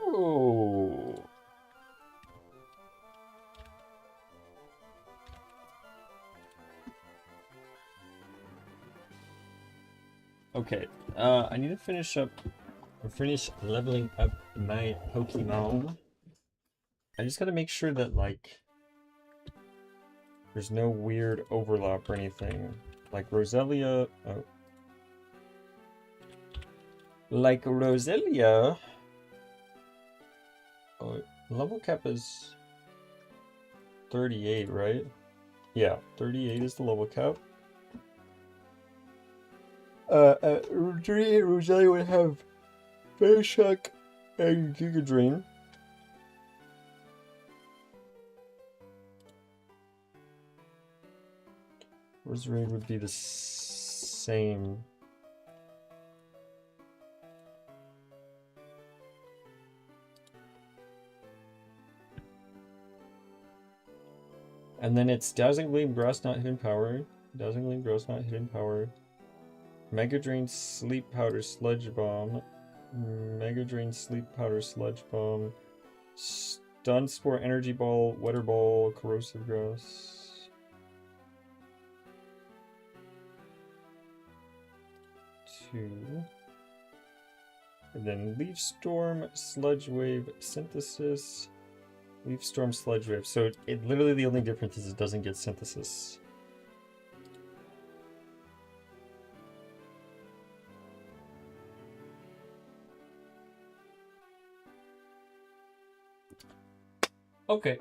Oh. Okay, I need to finish leveling up my Pokemon. I just gotta make sure that, like, there's no weird overlap or anything. Like Roselia... Oh. Like Roselia... Oh, level cap is 38, right? Yeah, 38 is the level cap. 38 Roselia would have Fairy Shock and Giga Drain. Roserade would be the same. And then it's Dazzling Gleam, Grass Knot, Hidden Power. Dazzling Gleam, Grass Knot, Hidden Power. Mega Drain, Sleep Powder, Sludge Bomb. Mega Drain, Sleep Powder, Sludge Bomb. Stun Spore, Energy Ball, Weather Ball, Corrosive Grass. 2. And then Leaf Storm, Sludge Wave, Synthesis. Leaf Storm, Sludge Wave. So it literally the only difference is it doesn't get Synthesis. Okay.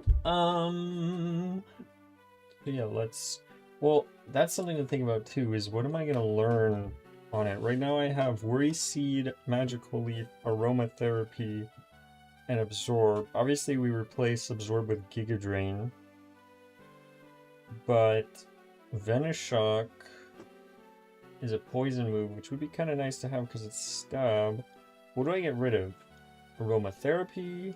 Yeah, let's... Well, that's something to think about too, is what am I gonna learn on it? Right now I have Worry Seed, Magical Leaf, Aromatherapy, and Absorb. Obviously we replace Absorb with Giga Drain. But Venoshock is a poison move, which would be kind of nice to have because it's stab. What do I get rid of? Aromatherapy?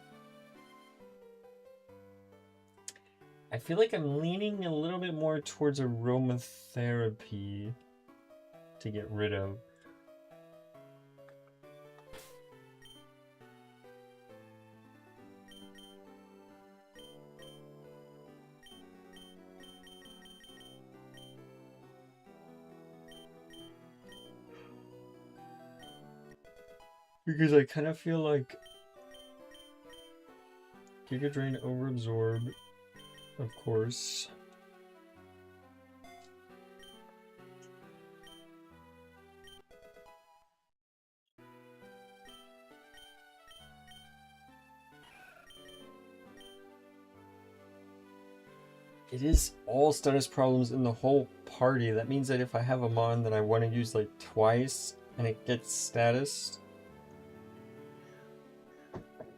I feel like I'm leaning a little bit more towards aromatherapy to get rid of. Because I kind of feel like Giga Drain over Absorb, of course. It is all status problems in the whole party. That means that if I have a mon that I want to use like twice and it gets status,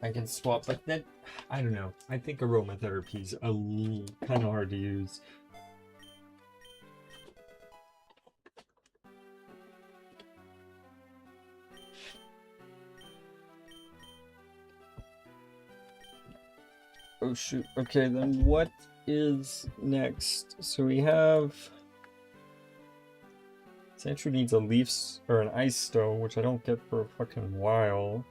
I can swap like that. I don't know. I think aromatherapy is kind of hard to use. Oh shoot. Okay, then what is next? So we have... Sentry needs a leaf or an ice stone, which I don't get for a fucking while.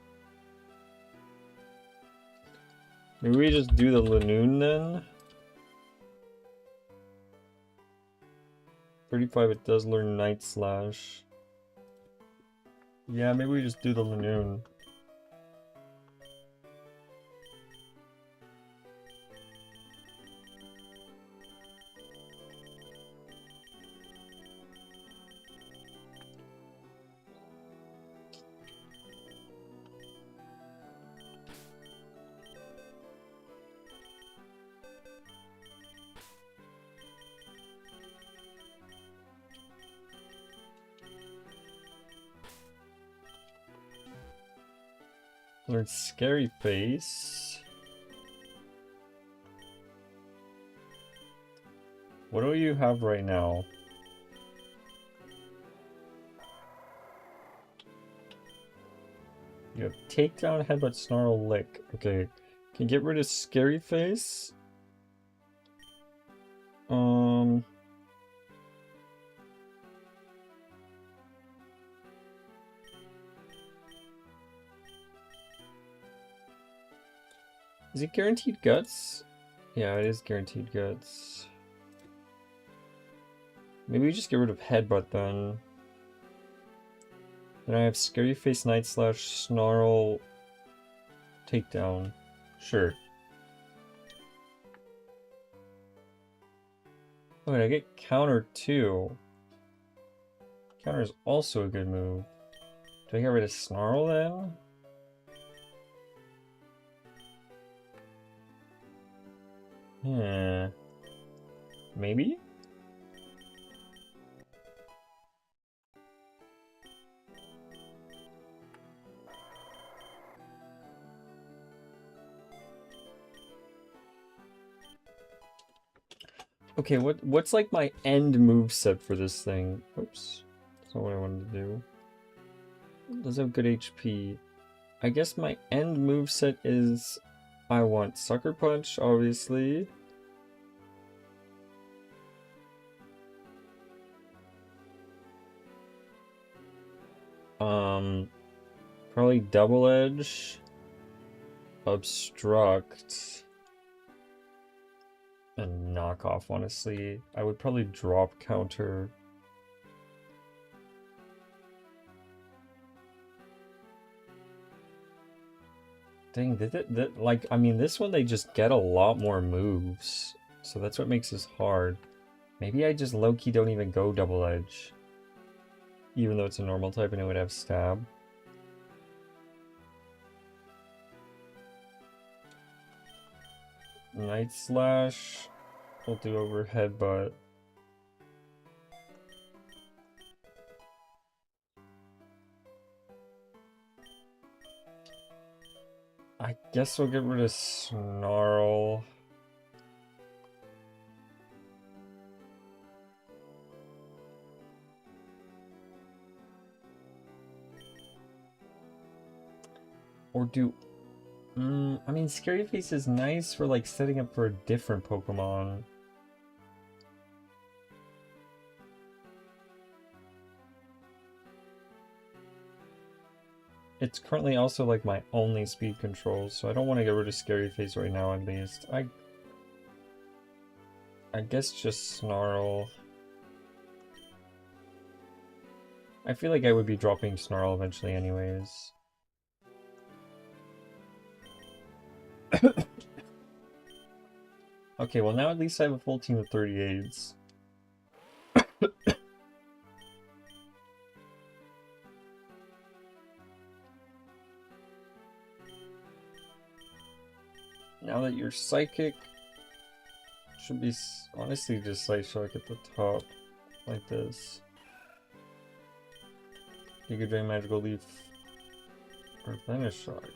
Maybe we just do the Lanoon then? 35, it does learn Night Slash. Yeah, maybe we just do the Lanoon. Learn Scary Face. What do you have right now? You have Takedown, Headbutt, Snarl, Lick. Okay. Can get rid of Scary Face. Is it guaranteed guts? Yeah, it is guaranteed guts. Maybe we just get rid of headbutt then. Then I have Scary Face Night slash Snarl Takedown. Sure. Oh, and I get counter too. Counter is also a good move. Do I get rid of Snarl then? Yeah. Maybe? Okay, what's like my end move set for this thing? Oops. That's not what I wanted to do. It does have good HP. I guess my end move set is I want Sucker Punch, obviously. Probably Double Edge, Obstruct, and Knock Off, honestly. I would probably drop counter. Dang, like, I mean, this one they just get a lot more moves. So that's what makes this hard. Maybe I just low-key don't even go Double Edge. Even though it's a normal type and it would have Stab. Night Slash. We'll do over Headbutt. I guess we'll get rid of Snarl. Or do... I mean, Scary Face is nice for, like, setting up for a different Pokemon. It's currently also, like, my only speed control, so I don't want to get rid of Scary Face right now, at least. I guess just Snarl. I feel like I would be dropping Snarl eventually anyways. Okay, well now at least I have a full team of 38s. Now that you're Psychic, should be honestly just Psyshock at the top, like this. Giga Drain, Magical Leaf, or Venoshock.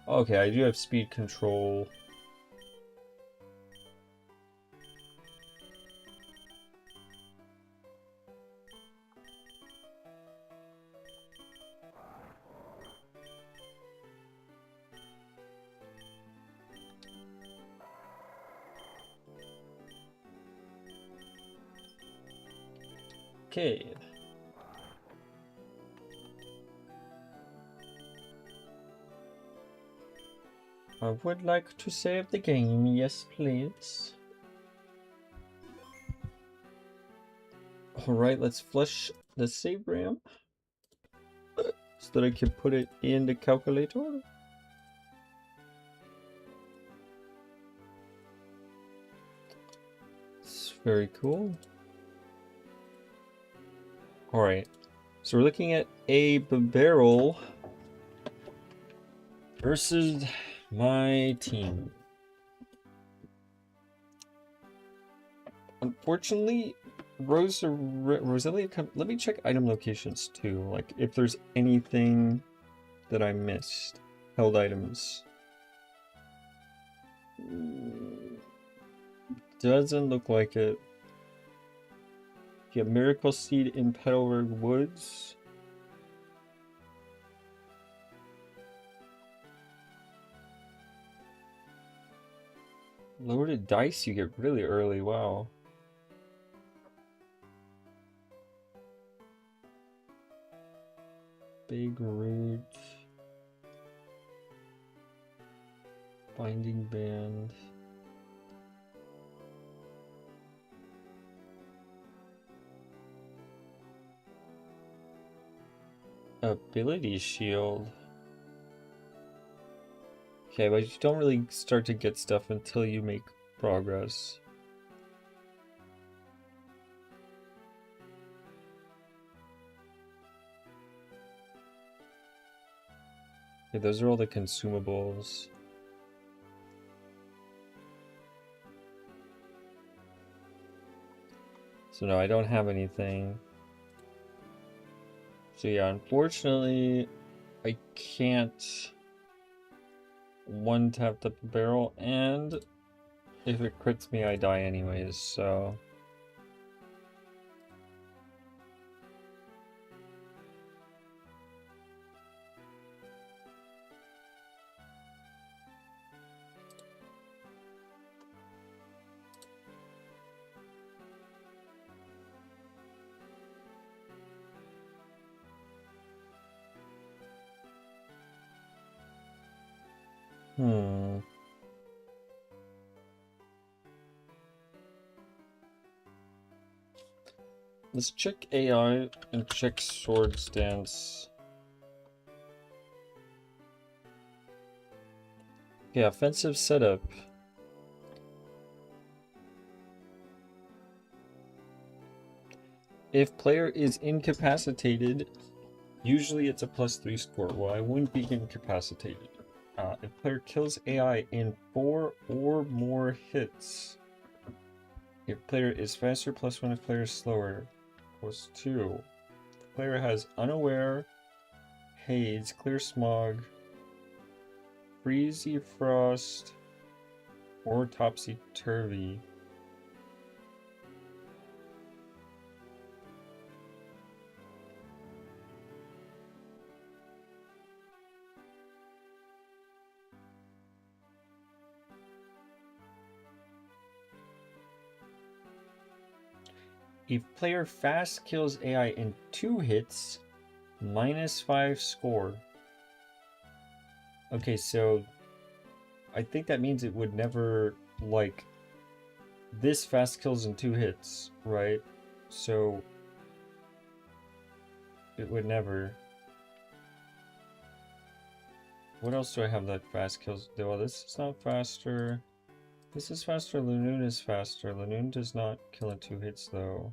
Okay, I do have speed control. Okay. I would like to save the game, yes please. Alright, let's flush the save RAM so that I can put it in the calculator. It's very cool. Alright, so we're looking at a barrel versus my team. Unfortunately, Roselia, let me check item locations too, like if there's anything that I missed. Held items. Doesn't look like it. Get Miracle Seed in Petalburg Woods. Loaded dice you get really early, wow. Big root. Binding band. Ability shield. Okay, but you don't really start to get stuff until you make progress. Okay, those are all the consumables. So no, I don't have anything. So yeah, unfortunately, I can't one-tap the barrel, and if it crits me, I die anyways, so... Let's check AI and check sword stance. Yeah, offensive setup. If player is incapacitated, usually it's a +3 score. Well, I wouldn't be incapacitated. If player kills AI in 4 or more hits, if player is faster, +1. If player is slower, +2. If player has unaware, haze, clear smog, freezy frost, or topsy-turvy. If player fast kills AI in 2 hits, -5 score. Okay, so I think that means it would never, like, this fast kills in 2 hits, right? So it would never. What else do I have that fast kills? Well, this is not faster. This is faster. Lanoon is faster. Lanoon does not kill in 2 hits, though.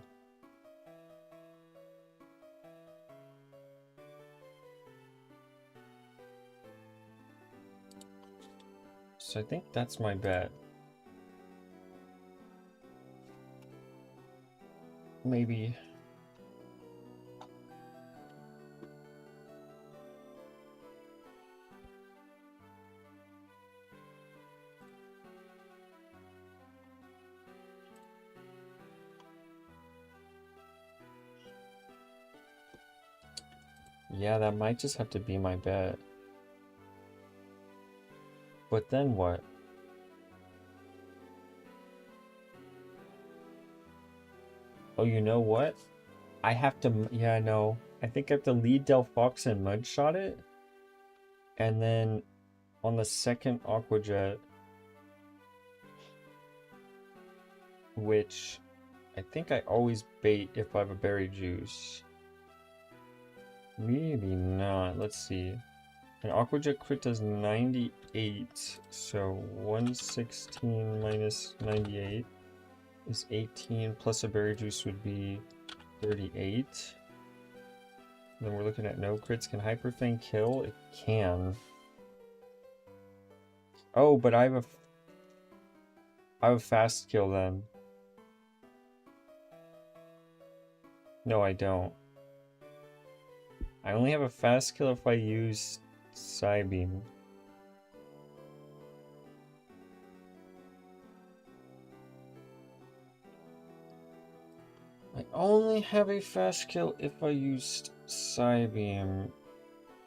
So I think that's my bet. Maybe. Yeah, that might just have to be my bet. But then what? Oh, you know what? I have to, yeah, no. I think I have to lead Del Fox and Mudshot it. And then on the second Aqua Jet, which I think I always bait if I have a berry juice. Maybe not. Let's see. An Aqua Jet crit does 98. So 116 minus 98 is 18. Plus a berry juice would be 38. Then we're looking at no crits. Can Hyperfang kill? It can. Oh, but I have a fast kill then. No, I don't. I only have a fast kill if I use Psybeam. I only have a fast kill if I used Psybeam.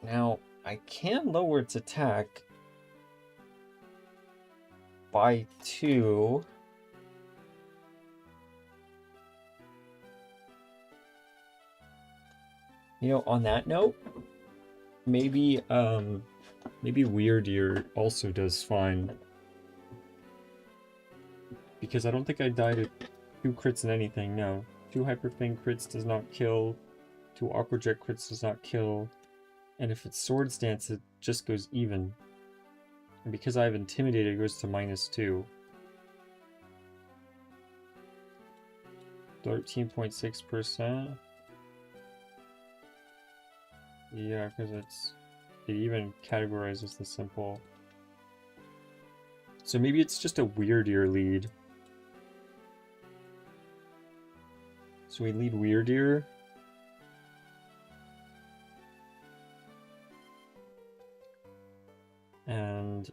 Now, I can lower its attack by 2. You know, on that note, maybe Maybe Weirdeer also does fine. Because I don't think I died at 2 crits in anything, no. 2 Hyperfang crits does not kill. 2 Aqua Jet crits does not kill. And if it's Swords Dance, it just goes even. And because I have Intimidated, it goes to -2. 13.6%. Yeah, because it even categorizes the simple. So maybe it's just a Weirdeer lead. So we lead Weirdeer. And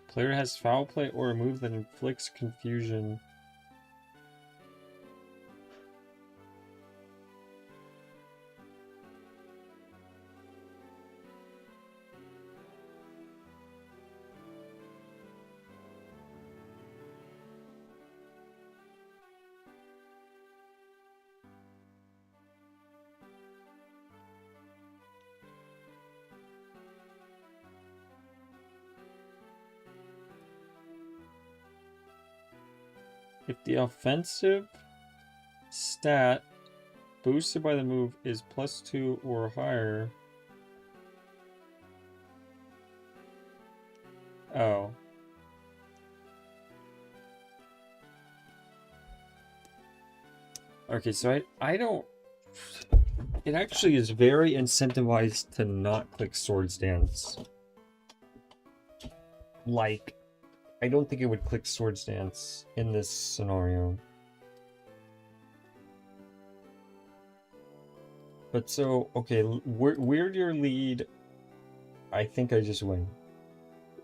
player has foul play or a move that inflicts confusion. If the offensive stat boosted by the move is +2 or higher. Oh. Okay, so I don't... It actually is very incentivized to not click Swords Dance. Like, I don't think it would click Swords Dance in this scenario. But so, okay, Weirdeer lead, I think I just win.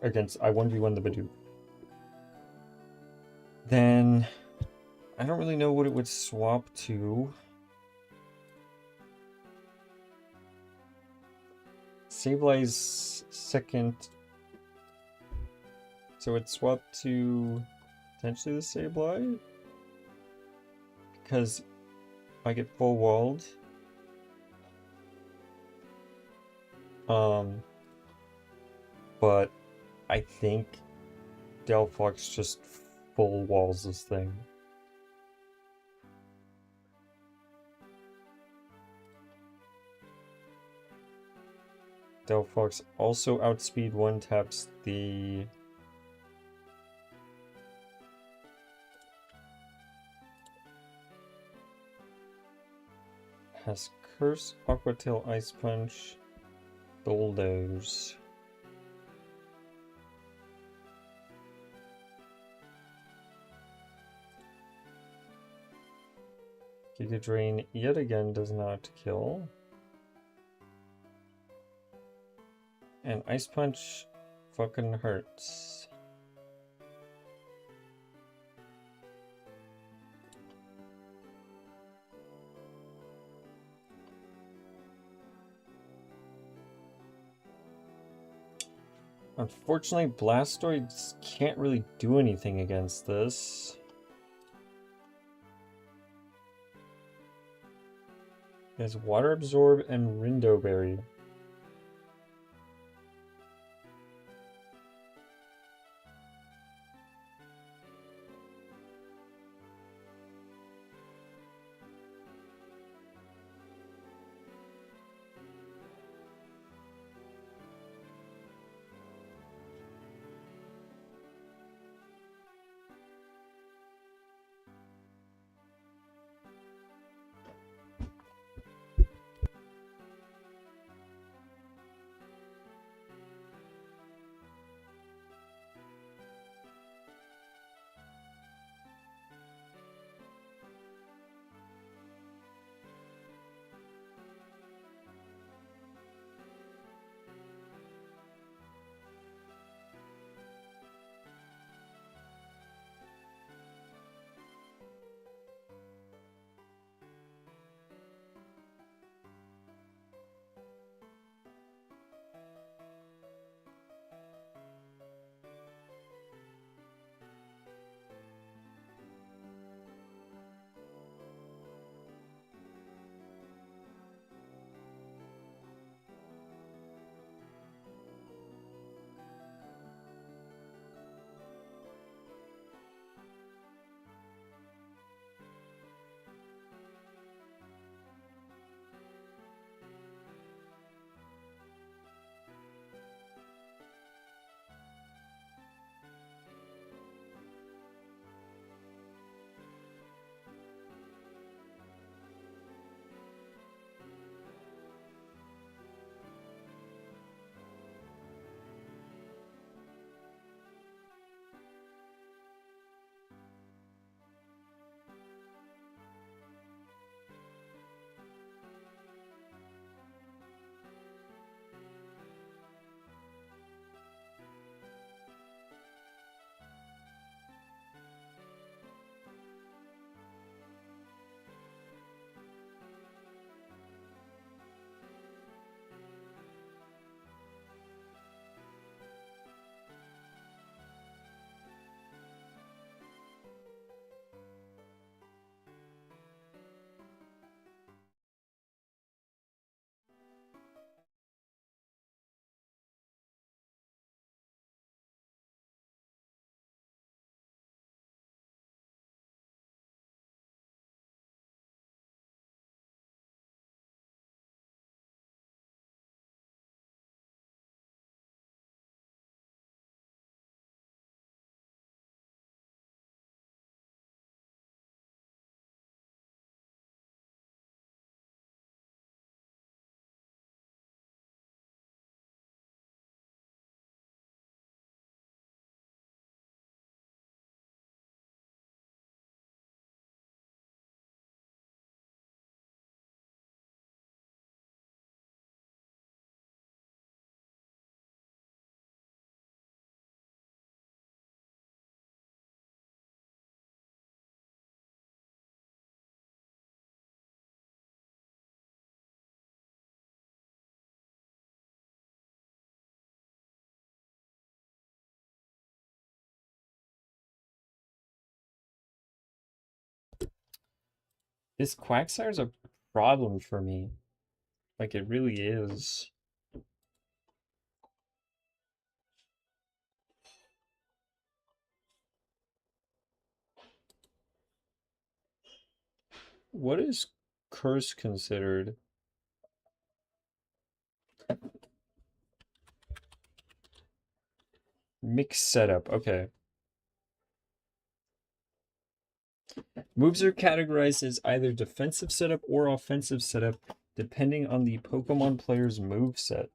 Against, I 1v1 the Bidoof. Then, I don't really know what it would swap to. Sableye second. So it swapped to potentially the Sableye. Because I get full walled. But I think Delphox just full walls this thing. Delphox also outspeed 1 taps the has Curse, Aqua Tail, Ice Punch, Bulldoze. Giga Drain yet again does not kill. And Ice Punch fucking hurts. Unfortunately, Blastoids can't really do anything against this. It has Water Absorb and Rindo Berry. This Quagsire's a problem for me. Like, it really is. What is Curse considered? Mixed setup, okay. Moves are categorized as either defensive setup or offensive setup, depending on the Pokemon player's move set.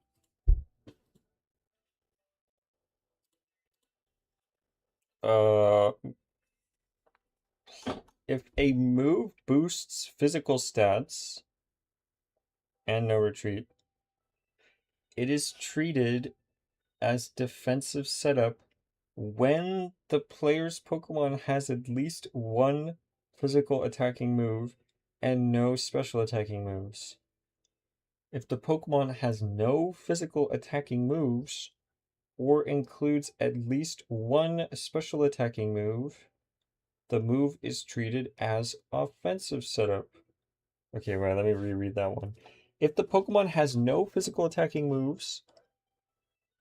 If a move boosts physical stats and no retreat, it is treated as defensive setup when the player's Pokemon has at least one physical attacking move and no special attacking moves. If the Pokemon has no physical attacking moves or includes at least one special attacking move, the move is treated as offensive setup. Okay, right, let me reread that one. If the Pokemon has no physical attacking moves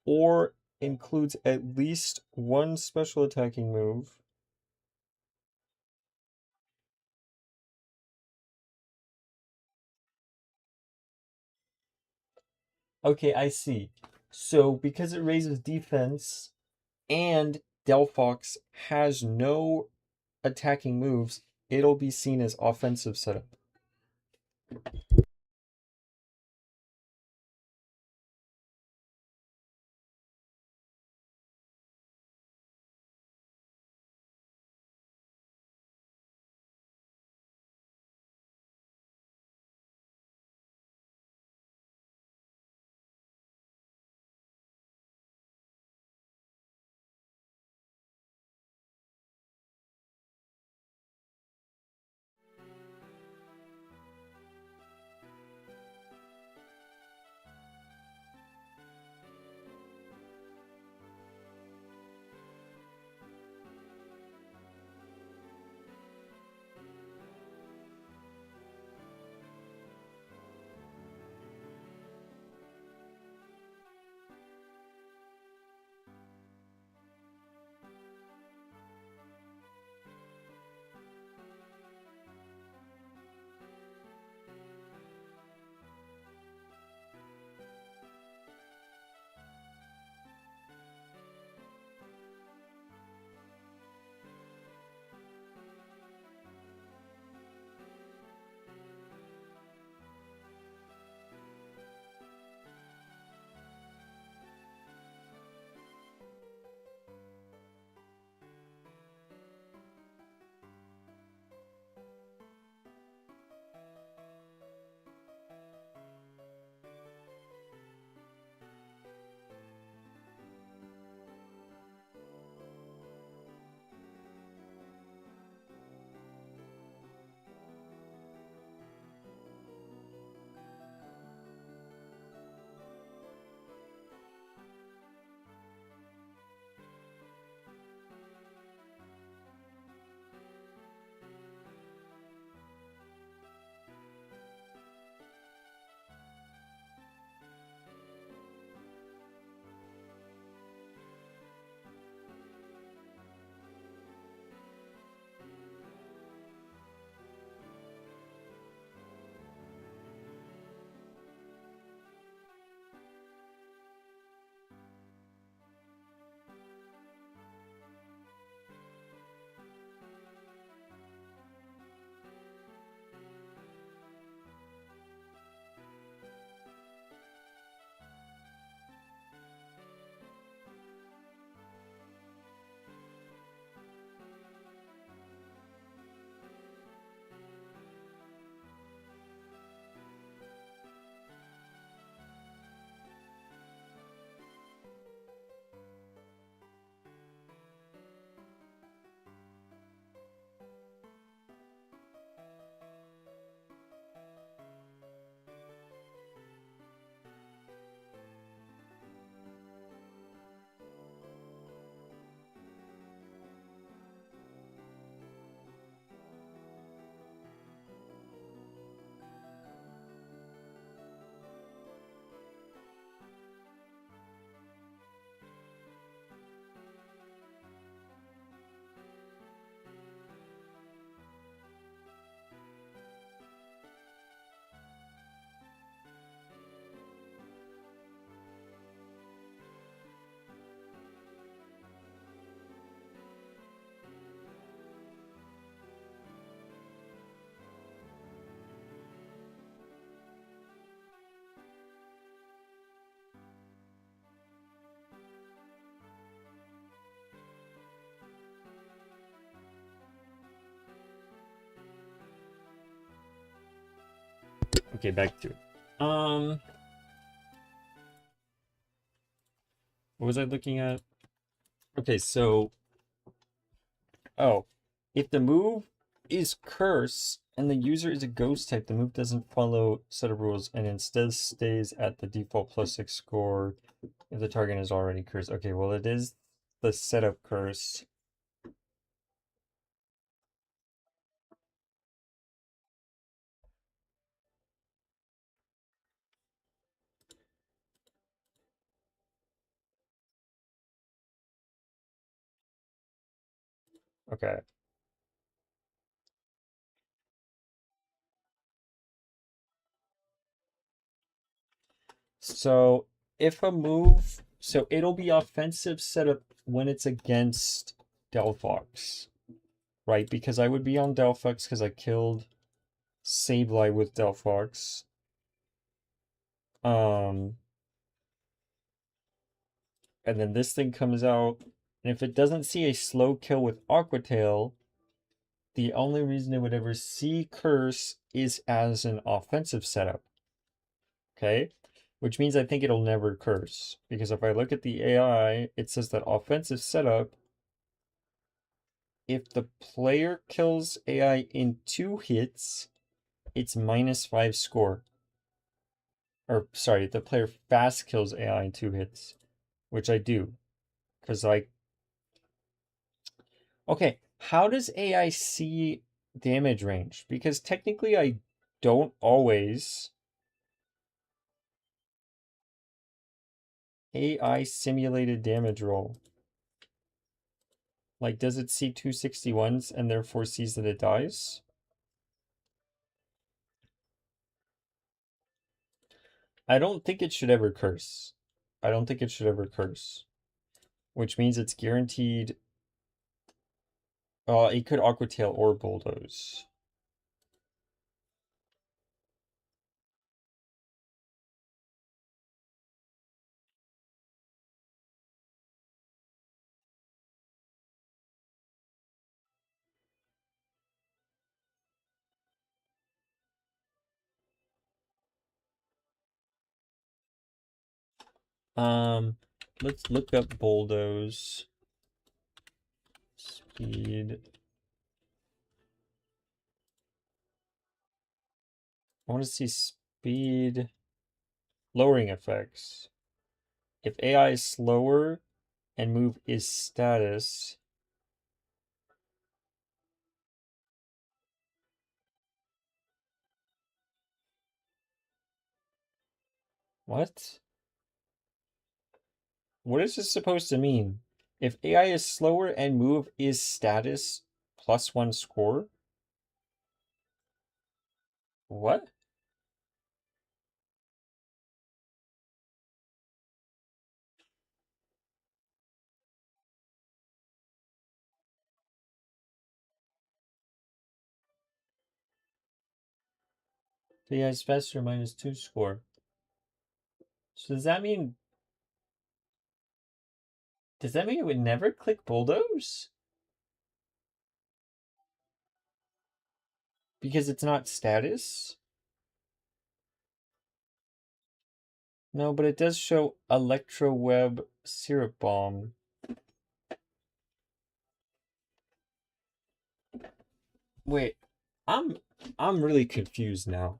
or includes at least one special attacking move, okay, I see. So because it raises defense and Delphox has no attacking moves, it'll be seen as offensive setup. Okay, back to it. What was I looking at? Okay, so if the move is curse and the user is a ghost type, the move doesn't follow set of rules and instead stays at the default +6 score if the target is already cursed. Okay, well it is the setup curse. Okay. So if a move, so it'll be offensive setup when it's against Delphox, right? Because I would be on Delphox because I killed Sableye with Delphox. And then this thing comes out, and if it doesn't see a slow kill with Aquatail, the only reason it would ever see Curse is as an offensive setup. Okay? Which means I think it'll never curse. Because if I look at the AI, it says that offensive setup, if the player kills AI in 2 hits, it's -5 score. Or, sorry, the player fast kills AI in 2 hits. Which I do. Because, like... Okay, how does AI see damage range? Because technically I don't always... AI simulated damage roll. Like, does it see 261s and therefore sees that it dies? I don't think it should ever curse. I don't think it should ever curse. Which means it's guaranteed... it could Aqua Tail or Bulldoze. Let's look up Bulldoze. Speed. I want to see speed lowering effects. If AI is slower and move is status. What? What is this supposed to mean? If AI is slower and move is status +1 score? What? So AI is faster -2 score. So does that mean it would never click Bulldoze? Because it's not status? No, but it does show Electro Web Syrup Bomb. Wait, I'm really confused now.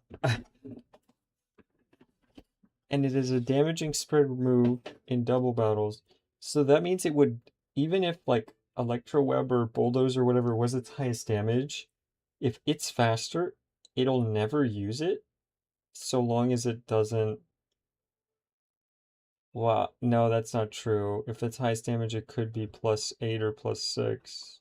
And it is a damaging spread move in double battles. So that means it would, even if like Electro Web or Bulldoze or whatever was its highest damage, if it's faster, it'll never use it so long as it doesn't. Wow, no, that's not true. If it's highest damage, it could be +8 or +6.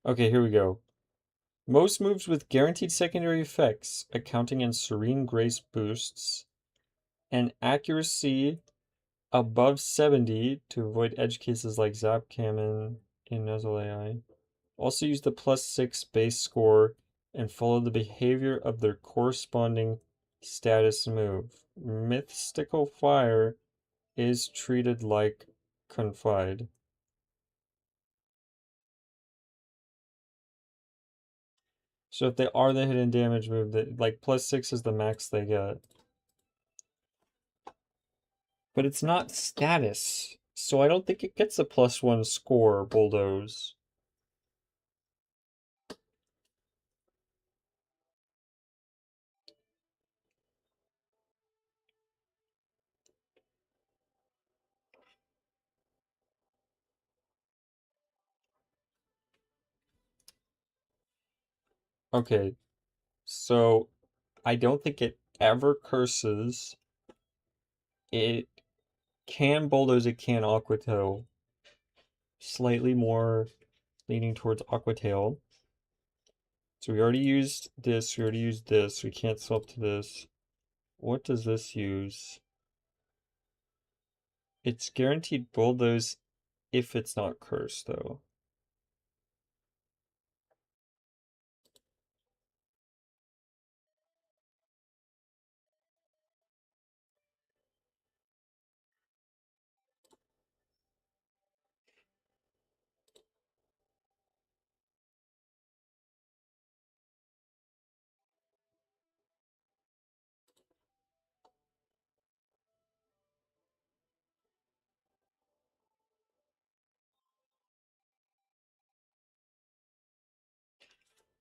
Okay, here we go. Most moves with guaranteed secondary effects, accounting in Serene Grace boosts, and accuracy above 70 to avoid edge cases like Zap Cannon. in Nuzzle AI. Also use the +6 base score and follow the behavior of their corresponding status move. Mystical Fire is treated like Confide. So if they are the hidden damage move, that like +6 is the max they get. But it's not status, so I don't think it gets a +1 score, Bulldoze. Okay, so I don't think it ever curses. It can Bulldoze, it can Aqua Tail. Slightly more leaning towards Aqua Tail. So we already used this, we already used this, we can't swap to this. What does this use? It's guaranteed Bulldoze if it's not cursed, though.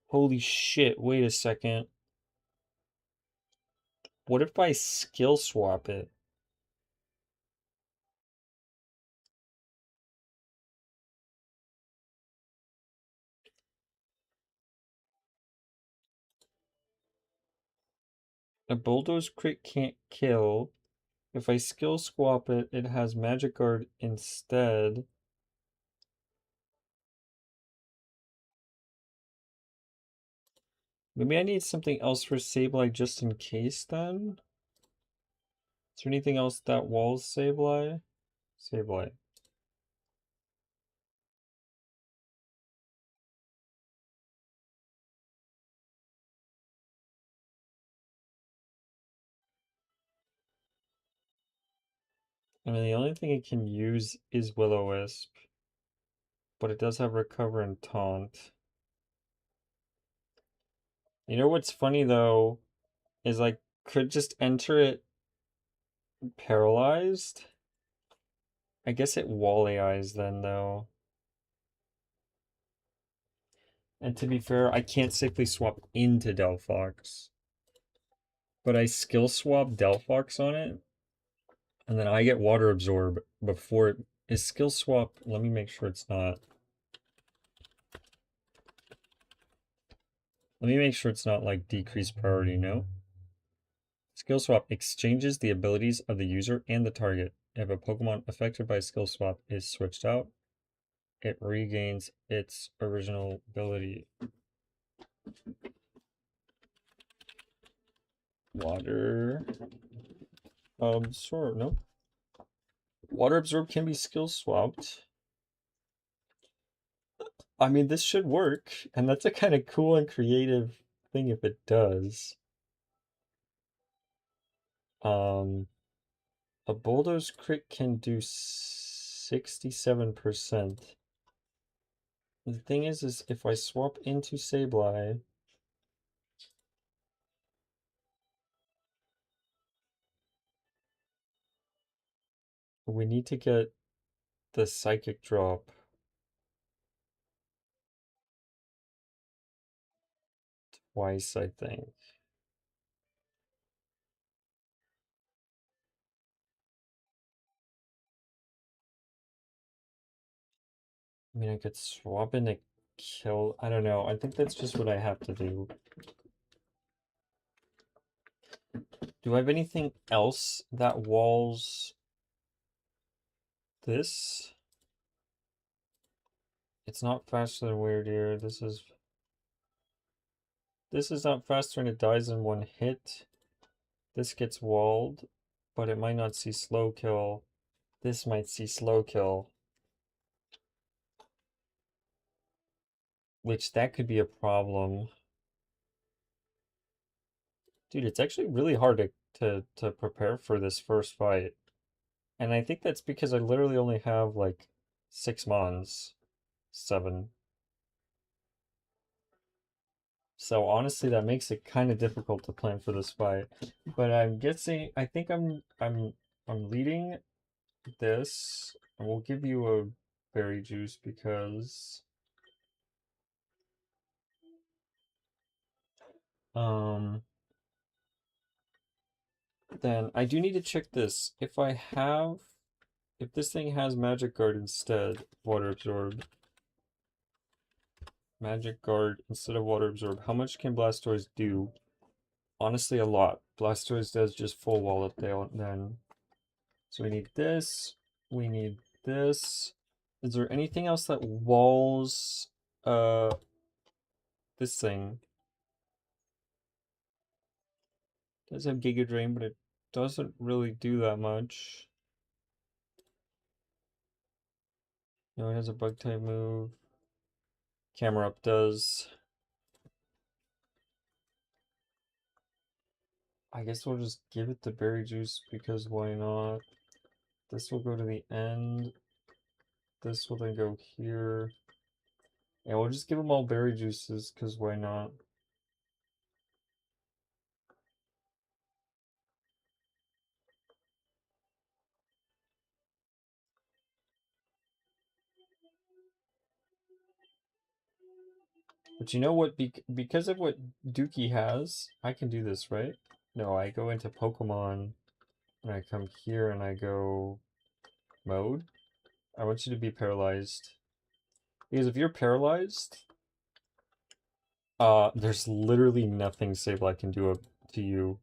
Holy shit, wait a second. What if I skill swap it? A Bulldoze crit can't kill. If I skill swap it, it has Magic Guard instead. Maybe I need something else for Sableye just in case then? Is there anything else that walls Sableye? Sableye. I mean, the only thing it can use is Will-O-Wisp. But it does have Recover and Taunt. You know what's funny though, is I could just enter it paralyzed. I guess it wall AIs then though. And to be fair, I can't safely swap into Delphox. But I skill swap Delphox on it, and then I get Water Absorb before it is skill swap. Let me make sure it's not. Let me make sure it's not like decreased priority, no? Skill swap exchanges the abilities of the user and the target. If a Pokemon affected by skill swap is switched out, it regains its original ability. Water Absorb, no? Water Absorb can be skill swapped. I mean, this should work, and that's a kind of cool and creative thing if it does. Um, a Bulldoze crit can do 67%. The thing is if I swap into Sableye, we need to get the Psychic drop twice, I think. I mean, I could swap into kill. I don't know. I think that's just what I have to do. Do I have anything else that walls this? It's not faster than Weird Ear. This is not faster and it dies in one hit. This gets walled, but it might not see slow kill. This might see slow kill. Which that could be a problem. Dude, it's actually really hard to prepare for this first fight. And I think that's because I literally only have like 6 mons. 7. So honestly, that makes it kind of difficult to plan for this fight. But I'm guessing, I think I'm leading this. And we'll give you a berry juice because um then I do need to check this. If this thing has magic guard instead, water absorb. Magic guard instead of water absorb. How much can Blastoise do? Honestly, a lot. Blastoise does just full wall it then. So we need this. We need this. Is there anything else that walls this thing? It does have Giga Drain, but it doesn't really do that much. No, it has a bug type move. Camera up does. I guess we'll just give it the berry juice because why not? This will go to the end. This will then go here. Yeah, we'll just give them all berry juices because why not? But you know what? Because of what Dookie has, I can do this, right? No, I go into Pokemon and I come here and I go mode. I want you to be paralyzed. Because if you're paralyzed, there's literally nothing Sableye can do to you.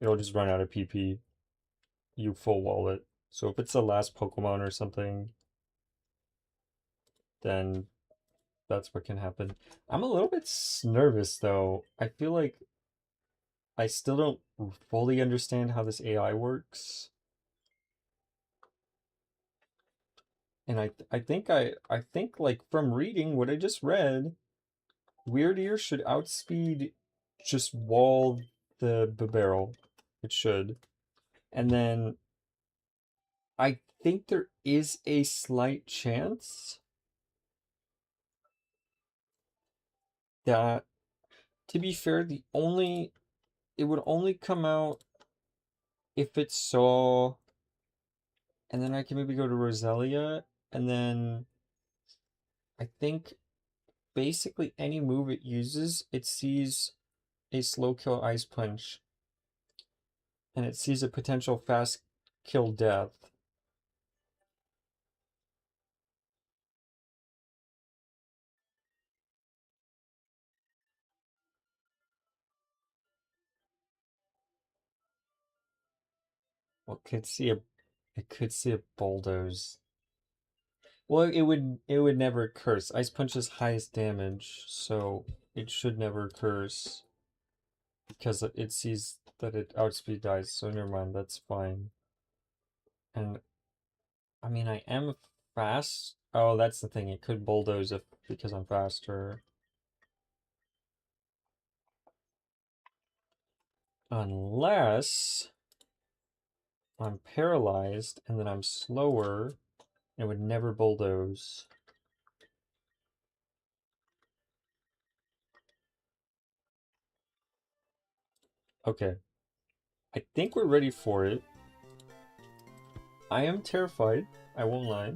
It'll just run out of PP. You full wall it. So if it's the last Pokemon or something, then that's what can happen. I'm a little bit nervous though. I feel like I still don't fully understand how this AI works. And I think like from reading what I just read, Weird Ear should outspeed just wall the barrel. It should. And then I think there is a slight chance that, to be fair, it would only come out if it saw, and then I can maybe go to Roselia, and then I think basically any move it uses, it sees a slow kill ice punch, and it sees a potential fast kill death. Well, it could see a bulldoze. Well, it would never curse. Ice punch is highest damage, so it should never curse because it sees that it outspeed dies. So never mind, that's fine. And I mean, I am fast. Oh, that's the thing. It could bulldoze if because I'm faster. Unless I'm paralyzed and then I'm slower, it would never bulldoze. Okay. I think we're ready for it. I am terrified. I won't lie.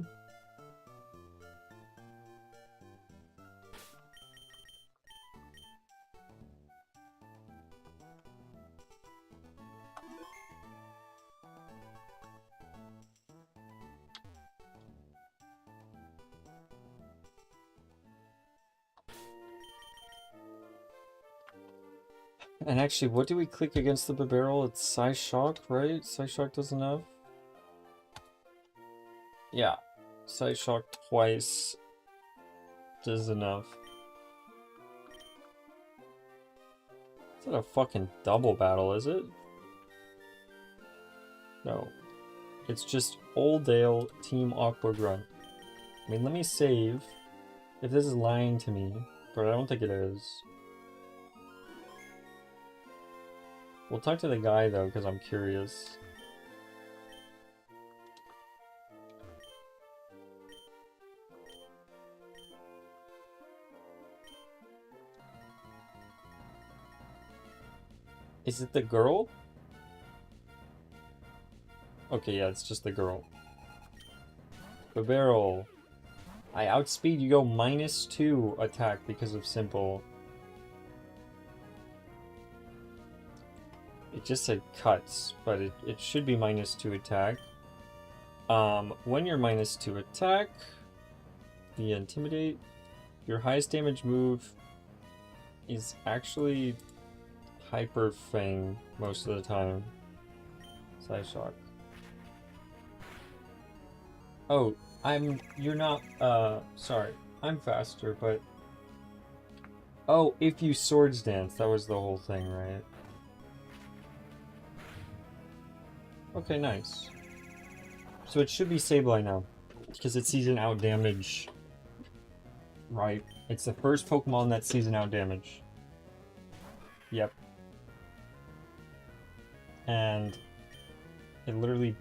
And actually, what do we click against the barrel? It's Psyshock, right? Psyshock does enough? Yeah. Psyshock twice does enough. It's not a fucking double battle, is it? No. It's just Old Dale Team Aqua Grunt. I mean, let me save. If this is lying to me. But I don't think it is. We'll talk to the guy though, because I'm curious. Is it the girl? Okay, yeah, it's just the girl. The barrel. I outspeed, you go -2 attack because of simple. It just said cuts, but it should be -2 attack. When you're -2 attack, the intimidate, your highest damage move is actually Hyper Fang most of the time. Side shock. Oh, you're not, sorry. I'm faster, but... Oh, if you swords dance, that was the whole thing, right? Okay, nice. So it should be Sableye now, because it sees an out damage. Right? It's the first Pokemon that sees an out damage. Yep. And it literally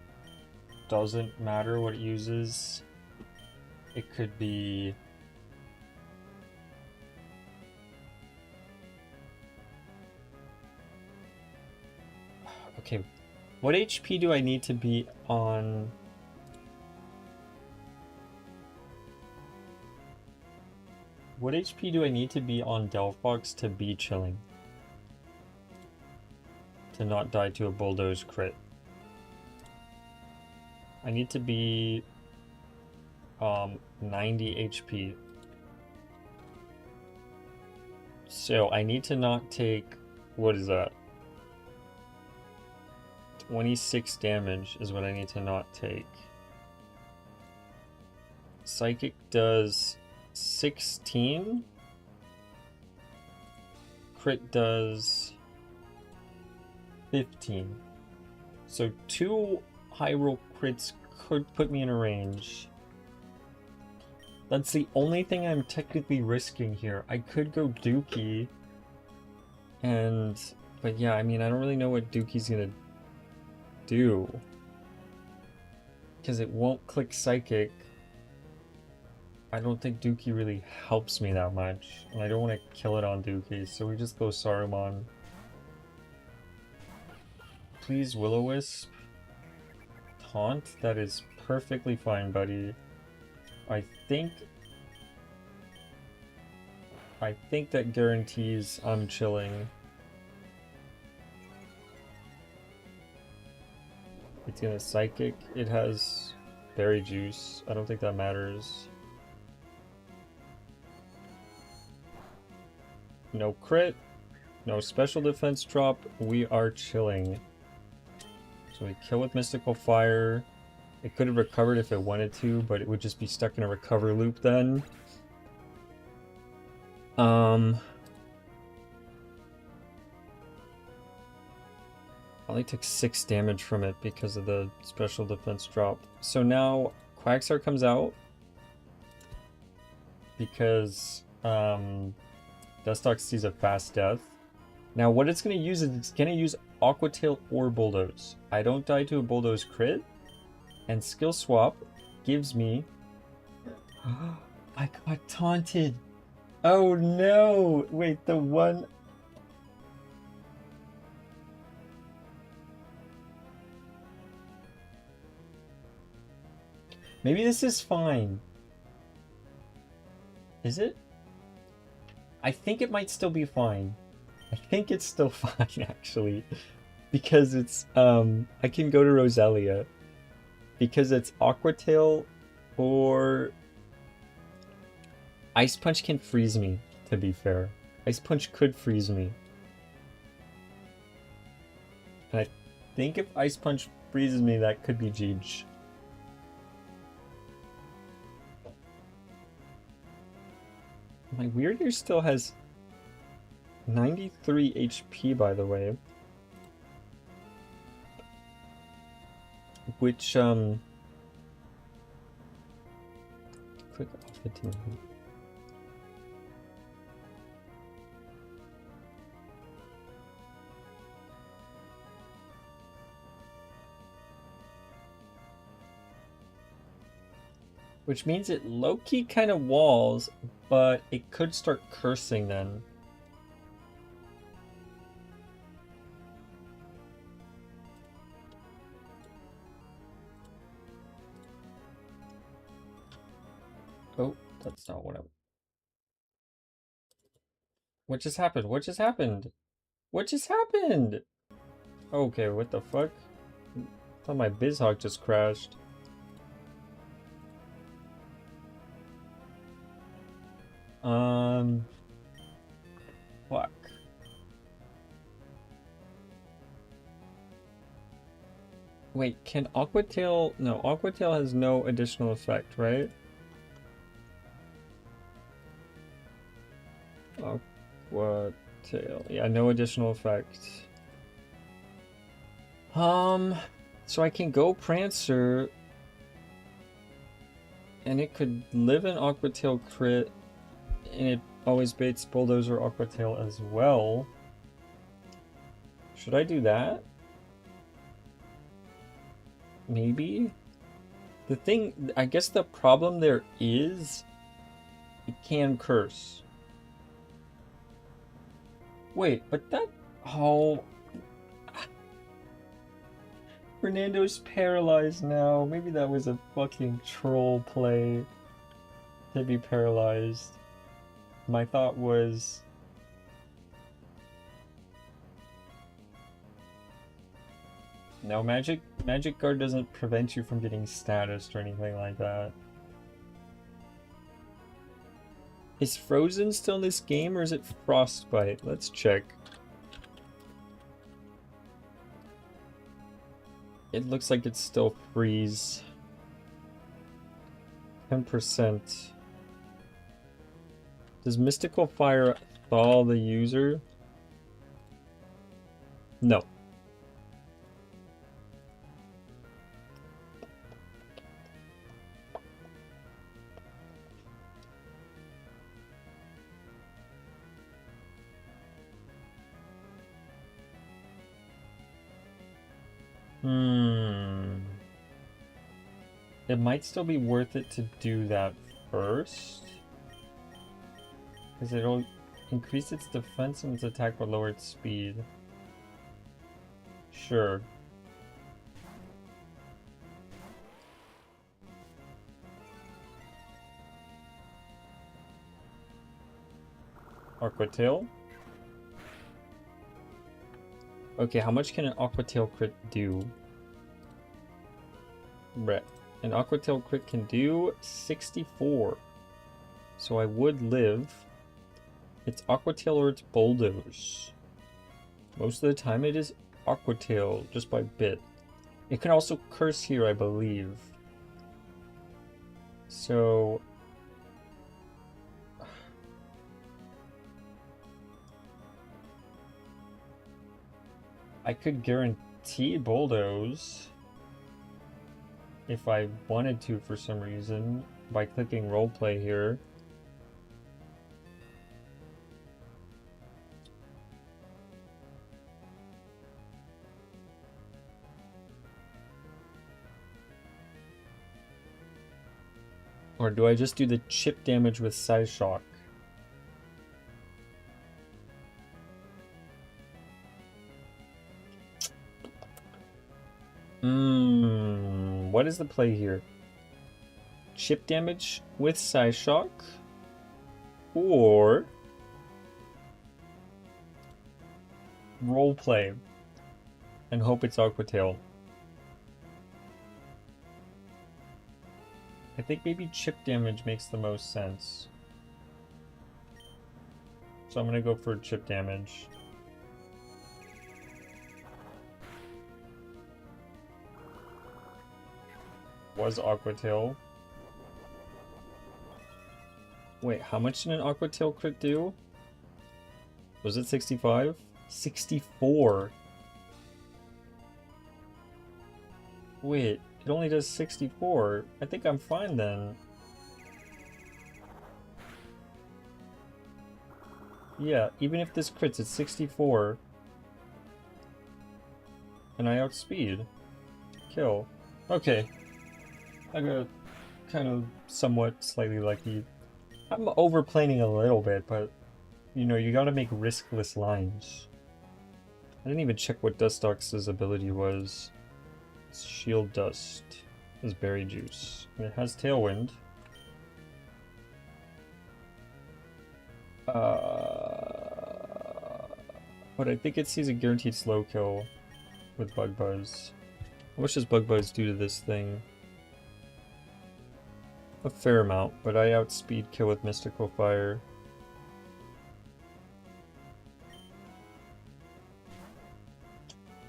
doesn't matter what it uses. It could be... Okay, what HP do I need to be on? What HP do I need to be on Delphox to be chilling? To not die to a bulldoze crit. I need to be 90 HP. So I need to not take, what is that? 26 damage is what I need to not take. Psychic does 16. Crit does 15. So 2 high roll crits could put me in a range. That's the only thing I'm technically risking here. I could go Dookie. But yeah, I mean, I don't really know what Dookie's gonna do. Because it won't click Psychic. I don't think Dookie really helps me that much. And I don't want to kill it on Dookie, so we just go Saruman. Please, Will-O-Wisp. Taunt? That is perfectly fine, buddy. I think that guarantees I'm chilling. It's gonna Psychic. It has Berry Juice. I don't think that matters. No crit. No special defense drop. We are chilling. So we kill with Mystical Fire. It could have recovered if it wanted to, but it would just be stuck in a recover loop then. I only took 6 damage from it because of the special defense drop. So now Quagsire comes out because Dustox sees a fast death. Now what it's going to use is it's going to use Aqua Tail or Bulldoze. I don't die to a Bulldoze crit. And Skill Swap gives me... I got taunted! Oh no! Wait, the one... Maybe this is fine. Is it? I think it might still be fine. I think it's still fine, actually. Because it's, I can go to Roselia. Because it's Aqua Tail or... Ice Punch can freeze me, to be fair. Ice Punch could freeze me. And I think if Ice Punch freezes me, that could be Jeej. My Weird Ear still has 93 HP, by the way. Which, click off the team. Which means it low-key kind of walls, but it could start cursing then. Oh, that's not what I... What just happened? What just happened? What just happened? Okay, what the fuck? I thought my BizHawk just crashed. Fuck. Wait, can Aquatail... No, Aquatail has no additional effect, right? Aquatail. Yeah, no additional effect. So I can go Prancer, and it could live in Aquatail crit, and it always baits Bulldozer Aquatail as well. Should I do that? Maybe? The thing, I guess the problem there is, it can curse. Wait, but that, oh. Fernando's paralyzed now. Maybe that was a fucking troll play to be paralyzed. My thought was... No, Magic Guard doesn't prevent you from getting status or anything like that. Is Frozen still in this game, or is it Frostbite? Let's check. It looks like it's still Freeze. 10%. Does Mystical Fire thaw the user? No. It might still be worth it to do that first. Because it'll increase its defense and its attack will lower its speed. Sure. Aquatail. Okay, how much can an Aquatail crit do? Right. An Aquatail crit can do 64. So I would live. It's Aquatail or it's Bulldoze. Most of the time it is Aquatail, just by bit. It can also curse here, I believe. So... I could guarantee Bulldoze if I wanted to for some reason by clicking roleplay here. Or do I just do the chip damage with Psyshock? What is the play here? Chip damage with Psyshock? Or roleplay and hope it's Aquatail? I think maybe chip damage makes the most sense. So I'm gonna go for chip damage. Was Aquatail. Wait, how much did an Aquatail crit do? Was it 65? 64. Wait, it only does 64. I think I'm fine then. Yeah, even if this crits, it's 64. And I outspeed. Kill. Okay. I gotta kind of somewhat slightly lucky. I'm overplanning a little bit, but you know, you gotta make riskless lines. I didn't even check what Dustox's ability was. It's Shield Dust. It's Berry Juice. And it has Tailwind. But I think it sees a guaranteed slow kill with Bug Buzz. How much does Bug Buzz do to this thing? A fair amount, but I outspeed kill with Mystical Fire.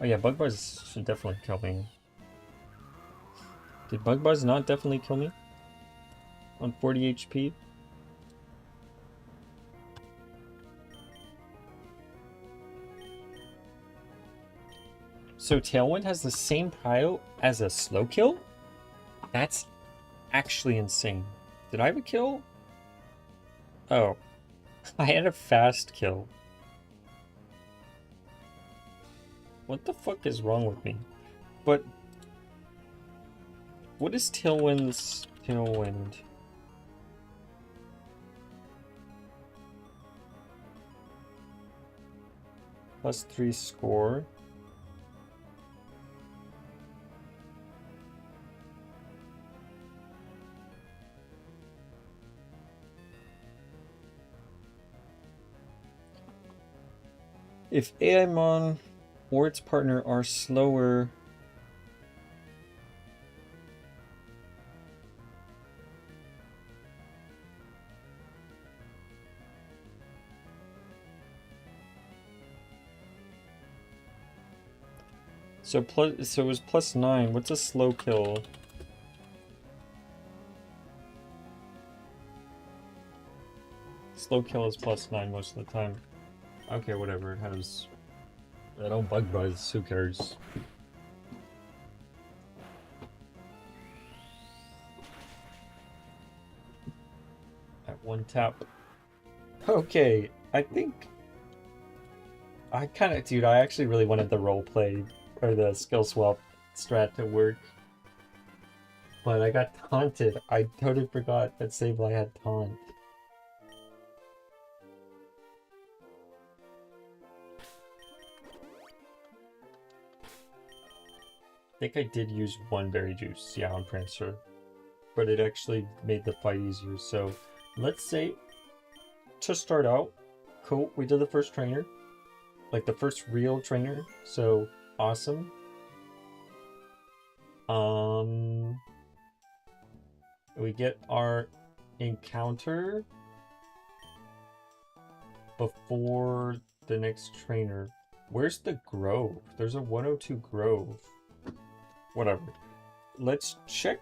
Oh yeah, Bug Buzz should definitely kill me. Did Bug Buzz not definitely kill me? On 40 HP? So Tailwind has the same prio as a slow kill? That's actually insane. Did I have a kill? Oh. I had a fast kill. What the fuck is wrong with me? But what is Tailwind's Tailwind? +3 score. If AImon or its partner are slower, so it was +9. What's a slow kill? Slow kill is +9 most of the time. Okay, whatever. It has. I don't Bug Buzz. Who cares? At one tap. Okay, I think. I actually really wanted the roleplay or the skill swap strat to work. But I got taunted. I totally forgot that Sableye had taunt. I think I did use one Berry Juice, yeah, on Prancer. But it actually made the fight easier, so let's say, to start out, cool, we did the first trainer. Like, the first real trainer, so awesome. We get our encounter before the next trainer. Where's the Grove? There's a 102 Grove. Whatever. Let's check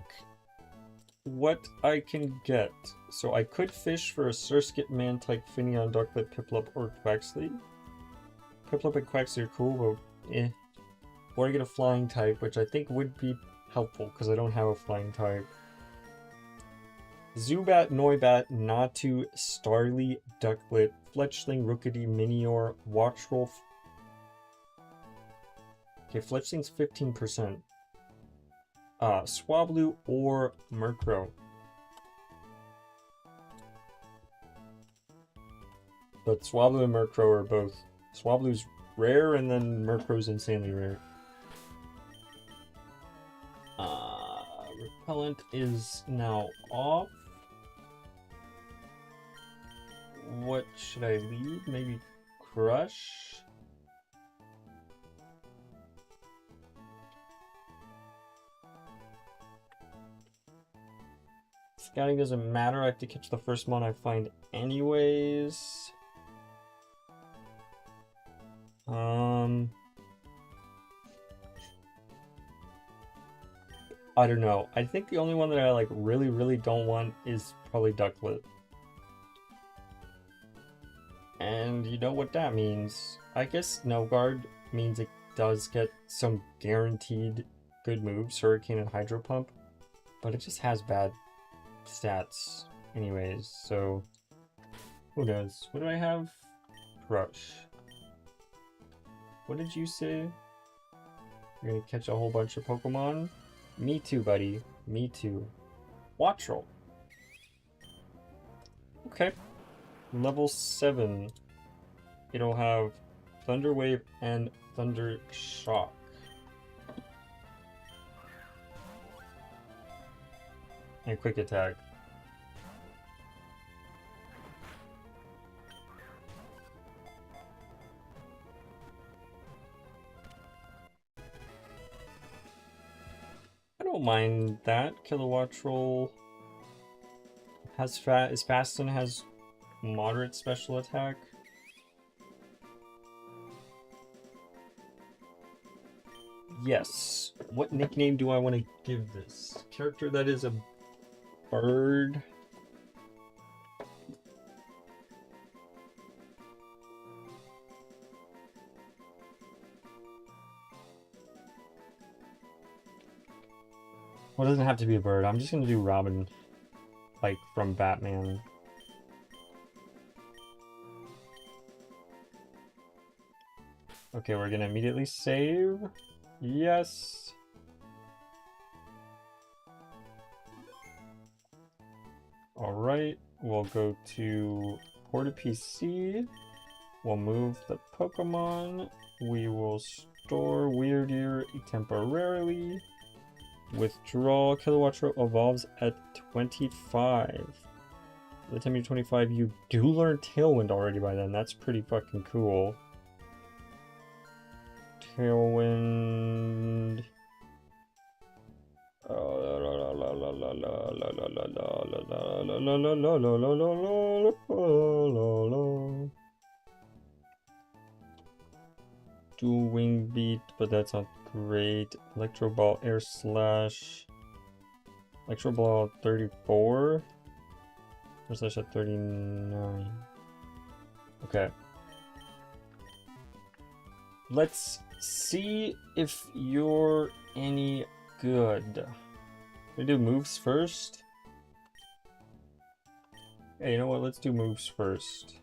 what I can get. So I could fish for a Surskit, Mantike, Finneon, Ducklet, Piplup, or Quaxley. Piplup and Quaxley are cool, but eh. Or I get a flying type, which I think would be helpful because I don't have a flying type. Zubat, Noibat, Natu, Starly, Ducklet, Fletchling, Rookity, Minior, Watchwolf. Okay, Fletchling's 15%. Swablu or Murkrow. But Swablu and Murkrow are both. Swablu's rare and then Murkrow's insanely rare. Repellent is now off. What should I leave? Maybe Crush? Scouting doesn't matter. I have to catch the first one I find anyways. I don't know. I think the only one that I like really don't want is probably Ducklet. And you know what that means. I guess No Guard means it does get some guaranteed good moves, Hurricane and Hydro Pump, but it just has bad stats anyways, so who knows? What do I have? Crush. What did you say? You're gonna catch a whole bunch of Pokemon? Me too, buddy. Me too. Wattrel. Okay. Level 7. It'll have Thunder Wave and Thunder Shock. And Quick Attack. I don't mind that. Kilowattrel is fast and has moderate special attack. Yes. What nickname do I want to give this? Character that is a bird. Well, it doesn't have to be a bird. I'm just gonna do Robin, like from Batman. Okay, we're gonna immediately save. Yes. Alright, we'll go to Port a PC. We'll move the Pokemon. We will store Weird Ear temporarily. Withdraw. Kilowattrel evolves at 25. By the time you're 25, you do learn Tailwind already by then. That's pretty fucking cool. Tailwind. Dual Wing Beat, but that's not great. Electro Ball, Air Slash. Electro Ball 34. Air Slash at 39. Okay. Let's see if you're any good. We do moves first. Hey, you know what? Let's do moves first.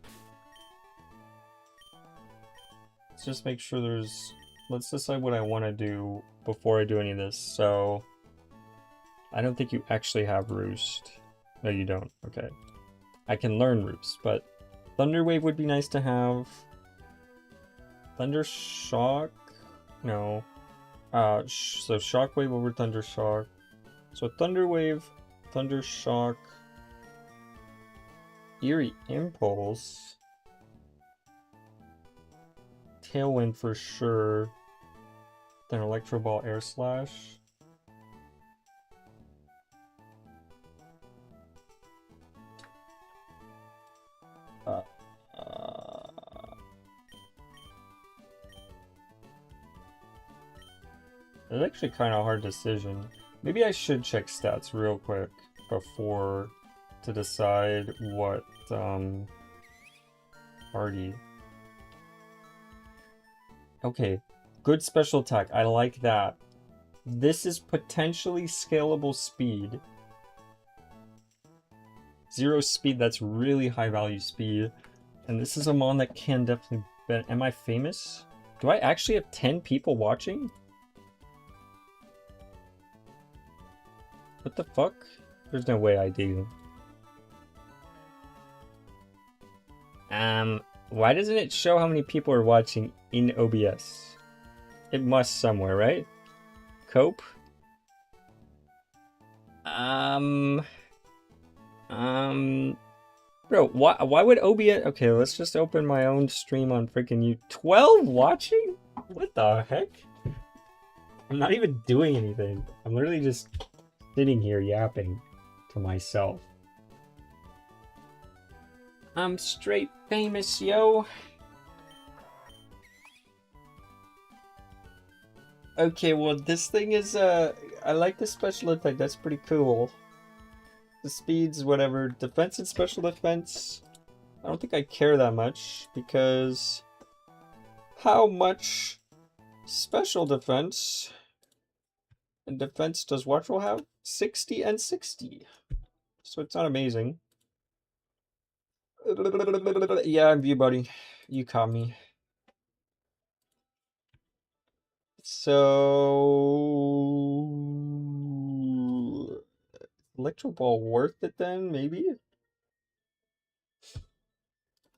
Let's just make sure there's... Let's decide what I want to do before I do any of this. So, I don't think you actually have Roost. No, you don't. Okay. I can learn Roost, but Thunder Wave would be nice to have. Thunder Shock? No. So Shockwave over Thunder Shock. So Thunder Wave, Thunder Shock, Eerie Impulse, Tailwind for sure, then Electro Ball, Air Slash. It's actually kind of a hard decision. Maybe I should check stats real quick before to decide what party. Okay, good special attack. I like that. This is potentially scalable speed. 0 speed, that's really high value speed. And this is a mon that can definitely bet. Am I famous? Do I actually have 10 people watching? What the fuck? There's no way I do. Why doesn't it show how many people are watching in OBS? It must somewhere, right? Cope? Bro, why would OBS... Okay, let's just open my own stream on freaking you. 12 watching? What the heck? I'm not even doing anything. I'm literally just sitting here yapping to myself. I'm straight famous, yo. Okay, well, this thing is, I like the special effect. That's pretty cool. The speeds, whatever. Defense and special defense, I don't think I care that much, because how much special defense and defense does Wattrel have? 60 and 60. So it's not amazing. Yeah, I'm you, buddy. You caught me. So Electro Ball worth it then? Maybe?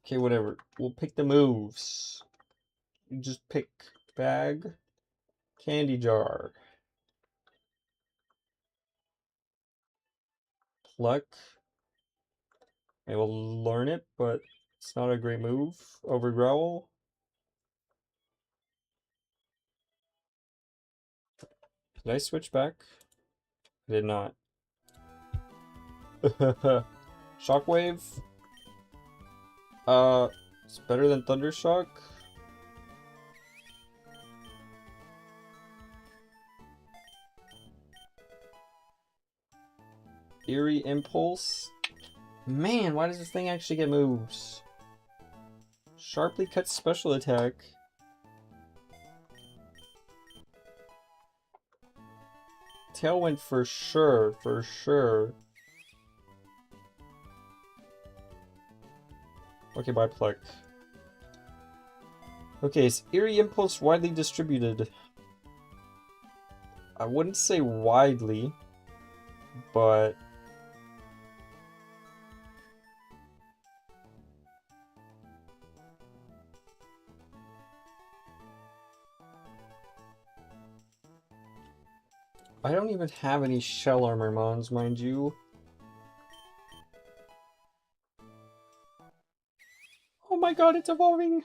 Okay, whatever. We'll pick the moves. You just pick bag, candy jar, pluck. I will learn it, but it's not a great move. Over growl. Did I switch back? I did not. Shockwave. It's better than Thundershock. Eerie Impulse. Man, why does this thing actually get moves? Sharply cut special attack. Tailwind for sure, for sure. Okay, bye pluck. Okay, is Eerie Impulse widely distributed? I wouldn't say widely, but I don't even have any shell armor mons, mind you. Oh my god, it's evolving!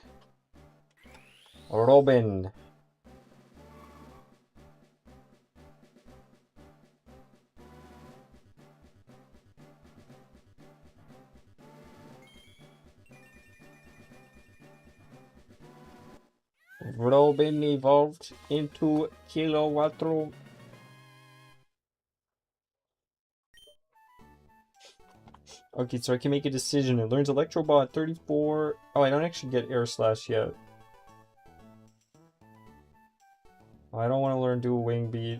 Robin. Robin evolved into Kilowattrol. Okay, so I can make a decision. It learns Electro Ball at 34. Oh, I don't actually get Air Slash yet. I don't want to learn Dual Wing Beat.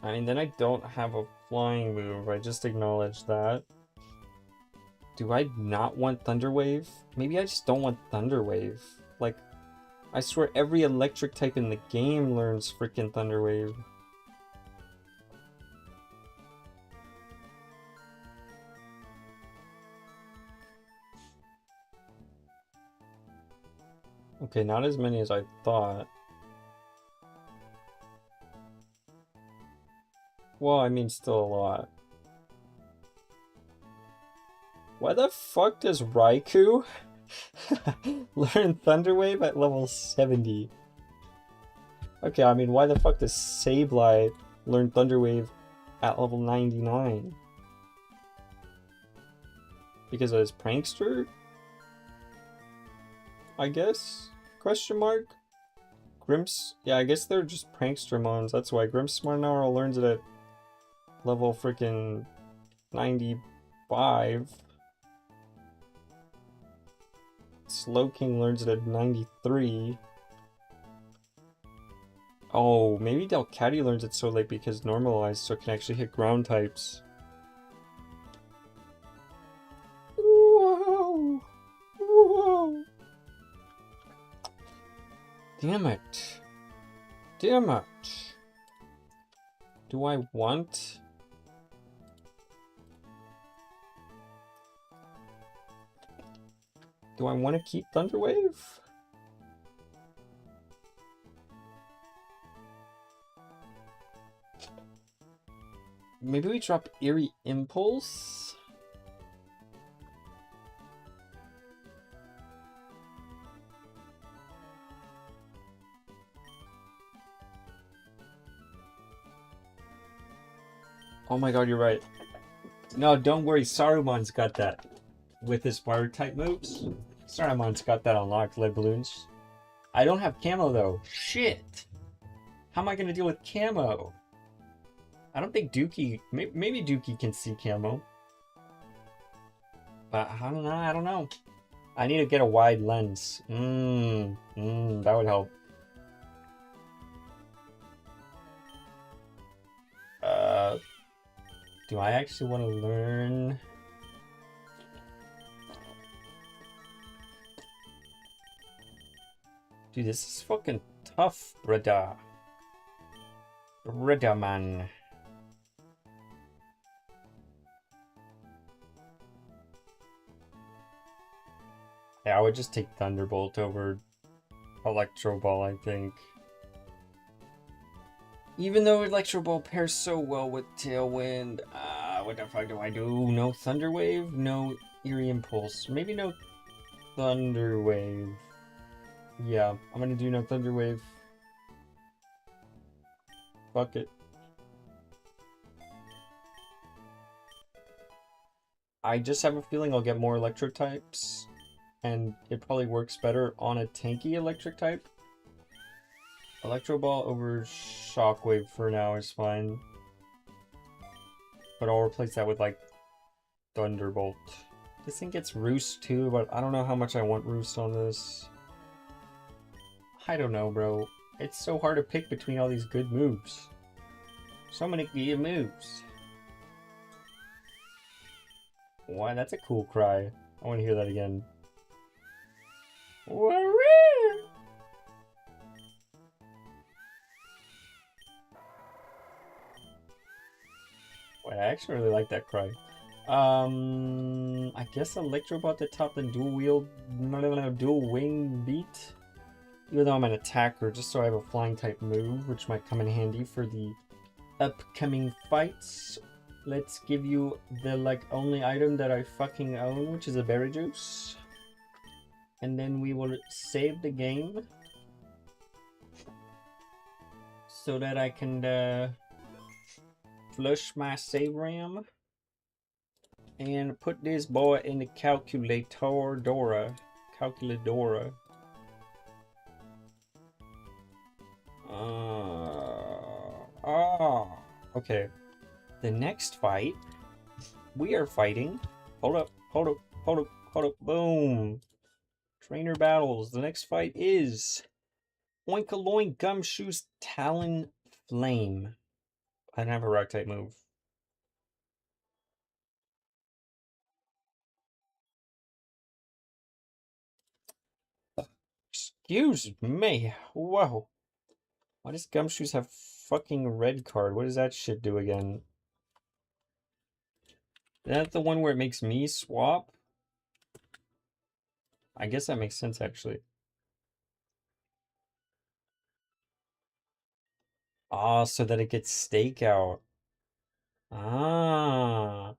I mean, then I don't have a flying move. I just acknowledge that. Do I not want Thunder Wave? Maybe I just don't want Thunder Wave. Like, I swear every electric type in the game learns freaking Thunder Wave. Okay, not as many as I thought. Well, I mean, still a lot. Why the fuck does Raikou learn Thunder Wave at level 70? Okay, I mean, why the fuck does Sableye learn Thunder Wave at level 99? Because of his Prankster? I guess? Question mark? Grimps? Yeah, I guess they're just Prankster mons. That's why Grimmsnarl learns it at level freaking 95. Slowking learns it at 93. Oh, maybe Delcatty learns it so late because normalized, so it can actually hit ground types. Whoa! Whoa! Damn it. Damn it. Do I want... Do I want to keep Thunder Wave? Maybe we drop Eerie Impulse? Oh my god, you're right. No, don't worry, Saruman's got that. With his fire type moves. Saruman's got that unlocked, lead balloons. I don't have camo though. Shit! How am I gonna deal with camo? I don't think Dookie... Maybe Dookie can see camo. But I don't know. I need to get a wide lens. That would help. Do I actually want to learn... Dude, this is fucking tough, brother. Brother, man. Yeah, I would just take Thunderbolt over Electro Ball, I think. Even though Electro Ball pairs so well with Tailwind, what the fuck do I do? No Thunder Wave, no Eerie Impulse. Maybe no Thunder Wave. Yeah, I'm gonna do no Thunder Wave. Fuck it. I just have a feeling I'll get more electric types, and it probably works better on a tanky electric type. Electro Ball over Shockwave for now is fine. But I'll replace that with, like, Thunderbolt. This thing gets Roost too, but I don't know how much I want Roost on this. I don't know, bro. It's so hard to pick between all these good moves. So many good moves. Wow, that's a cool cry. I want to hear that again. Woo! Wait, I actually really like that cry. I guess Electrobot the top, then dual wield, dual wing beat. Even though I'm an attacker, just so I have a flying type move, which might come in handy for the upcoming fights. Let's give you the, like, only item that I fucking own, which is a berry juice. And then we will save the game so that I can flush my save RAM and put this boy in the calculator. Okay. The next fight, we are fighting. Hold up. Boom. Trainer battles. The next fight is Oinkaloink Gumshoe's Talon Flame. I don't have a rock type move. Excuse me. Whoa. Why does Gumshoes have fucking red card? What does that shit do again? Is that the one where it makes me swap? I guess that makes sense, actually. Ah, so that it gets stakeout. Ah.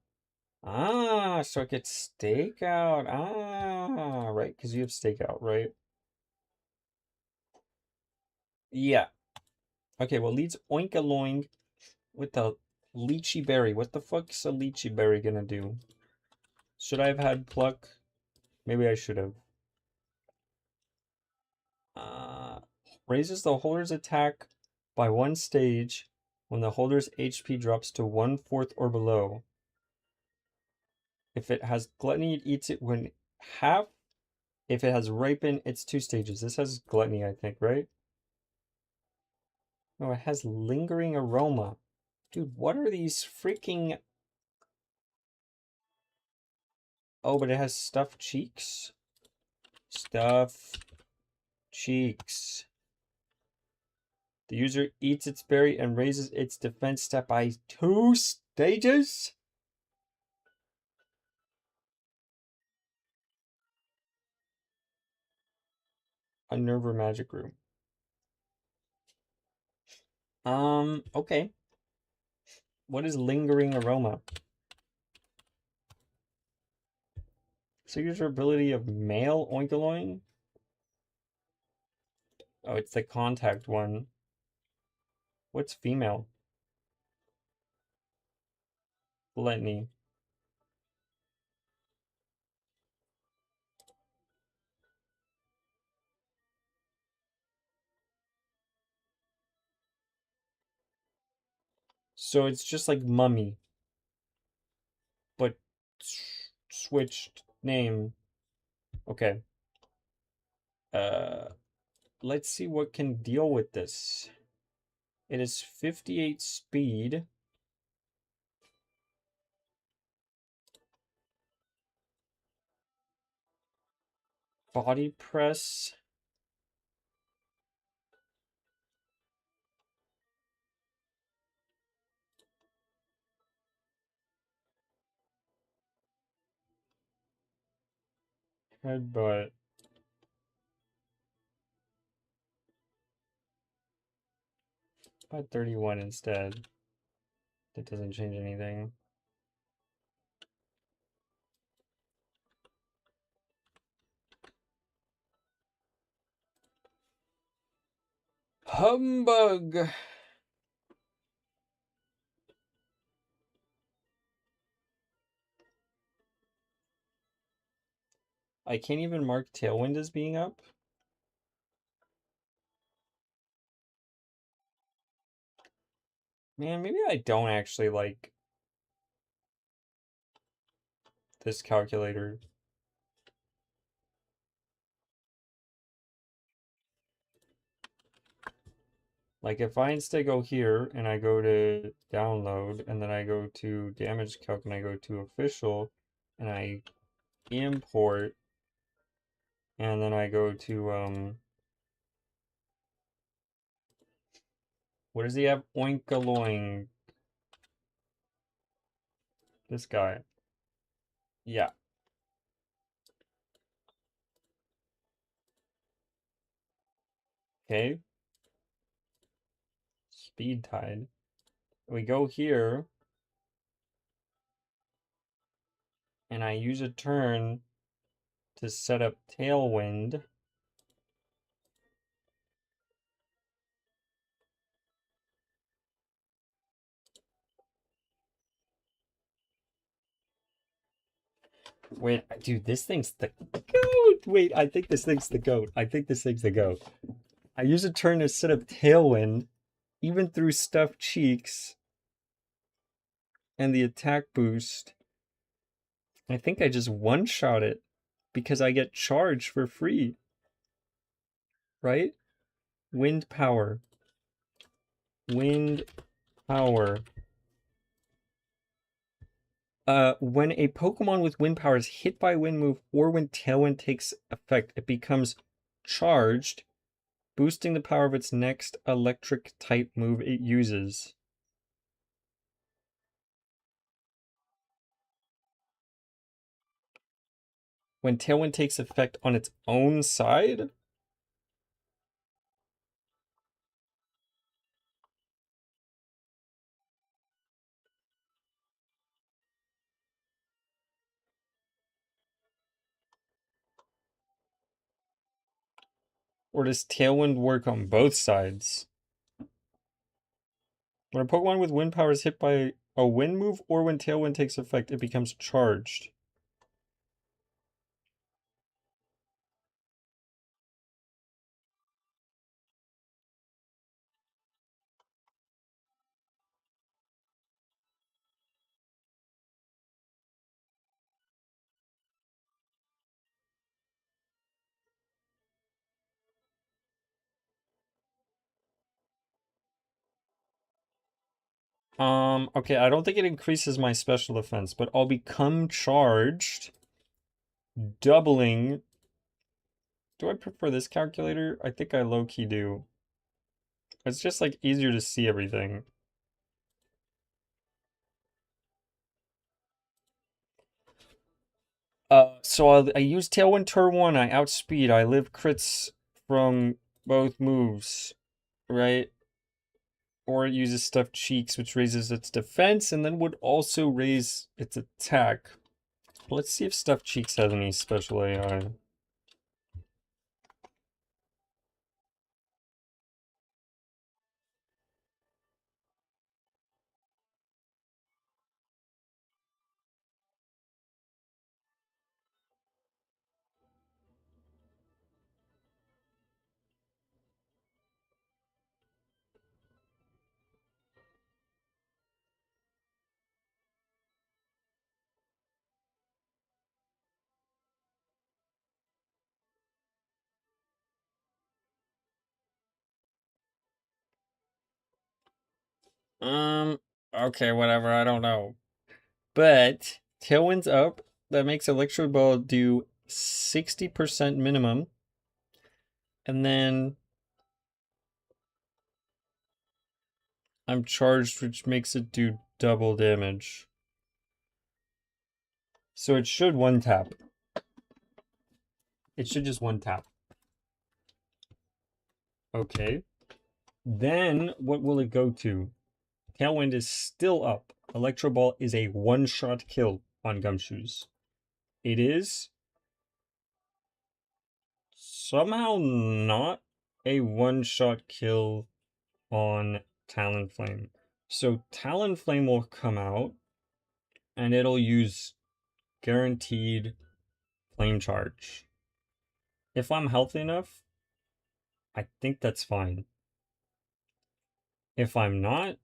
So it gets stakeout. Right, because you have stakeout, right? Yeah. Okay, well, leads Oinkaloink with the Lychee Berry. What the fuck's a Lychee Berry gonna do? Should I have had Pluck? Maybe I should have. Uh, Raises the holder's attack by one stage when the holder's HP drops to 1/4 or below. If it has Gluttony, it eats it when half. If it has Ripen, it's 2 stages. This has Gluttony, I think, right? No, it has Lingering Aroma. Dude, what are these freaking... Oh, but it has Stuffed Cheeks? Stuffed Cheeks. The user eats its berry and raises its defense stat by 2 stages? Unnerver Magic Room. Okay. What is Lingering Aroma? Signature ability of male Oinkaloink? Oh, it's the contact one. What's female? Gluttony. So it's just like Mummy, but switched name. Okay. Uh, let's see what can deal with this. It is 58 speed. Body press. Headbutt. buy 31 instead. That doesn't change anything. Humbug! I can't even mark Tailwind as being up. Man, maybe I don't actually like this calculator. Like if I instead go here and I go to download and then I go to damage calc and I go to official and I import and then I go to what does he have? Oinkaloing. This guy. Yeah. Okay. Speed tide. We go here and I use a turn to set up tailwind. Wait, dude, this thing's the goat. Wait, I think this thing's the goat. I think this thing's the goat. I use a turn to set up tailwind, even through stuffed cheeks and the attack boost. I think I just one-shot it because I get charged for free. Right? Wind power. Wind power. When a Pokemon with wind power is hit by a wind move or when Tailwind takes effect, it becomes charged, boosting the power of its next electric type move it uses. When Tailwind takes effect on its own side? Or does Tailwind work on both sides? When a Pokemon with wind power is hit by a wind move or when Tailwind takes effect, it becomes charged. Okay, I don't think it increases my special defense, but I'll become charged, doubling. Do I prefer this calculator? I think I low-key do. It's just like easier to see everything. So I use Tailwind turn 1, I outspeed, I live crits from both moves, right? Or it uses stuffed cheeks, which raises its defense and then would also raise its attack. Let's see if stuffed cheeks has any special AI. Okay, whatever, I don't know. But Tailwind's up. That makes Electro Ball do 60% minimum. And then I'm charged, which makes it do double damage. So it should one tap. It should just one tap. Okay. Then what will it go to? Tailwind is still up. Electro Ball is a one-shot kill on Gumshoes. It is somehow not a one-shot kill on Talonflame. So Talonflame will come out and it'll use guaranteed flame charge. If I'm healthy enough, I think that's fine. If I'm not,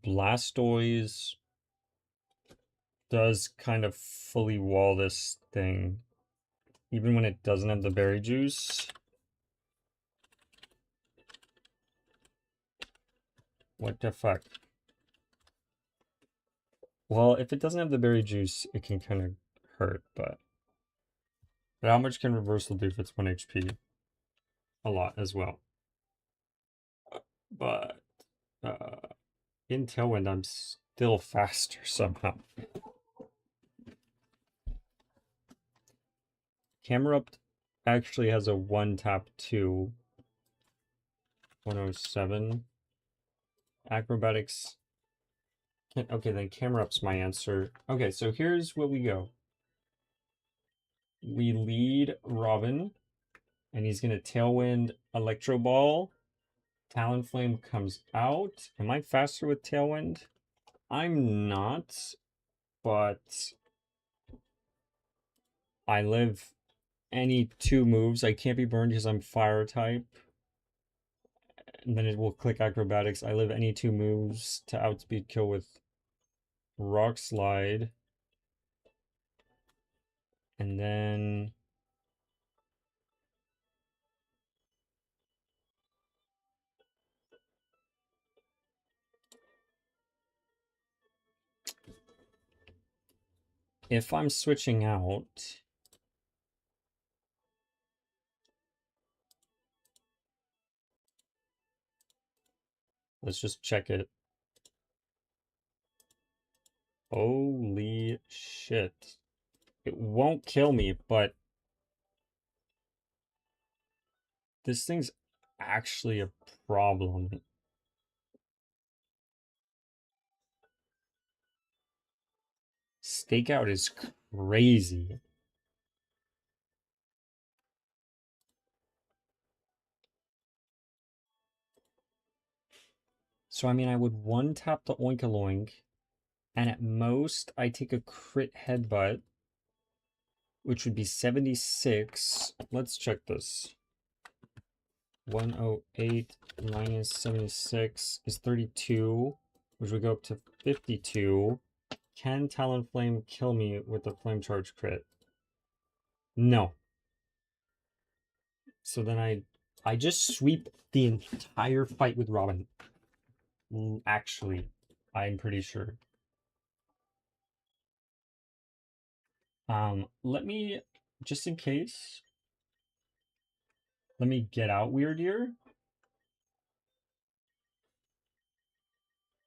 Blastoise does kind of fully wall this thing, even when it doesn't have the berry juice. What the fuck? Well, if it doesn't have the berry juice, it can kind of hurt, but how much can reversal do if it's 1 HP? A lot as well. But in Tailwind, I'm still faster somehow. Camerupt actually has a 1-tap 2. 107. Acrobatics. Okay, then Camerupt's my answer. Okay, so here's what we go. We lead Robin, and he's going to Tailwind Electro Ball. Talonflame comes out. Am I faster with Tailwind? I'm not, but I live any 2 moves. I can't be burned because I'm fire type. And then it will click Acrobatics. I live any 2 moves to outspeed kill with Rock Slide. And then if I'm switching out, let's just check it. Holy shit. It won't kill me, but this thing's actually a problem. Stakeout is crazy. So, I mean, I would 1-tap the Oinkaloink, and at most, I take a crit headbutt, which would be 76. Let's check this. 108 minus 76 is 32, which would go up to 52. Can Talonflame kill me with the Flame Charge crit? No. So then I just sweep the entire fight with Robin. Actually, I'm pretty sure. Let me, just in case, let me get out Weird Ear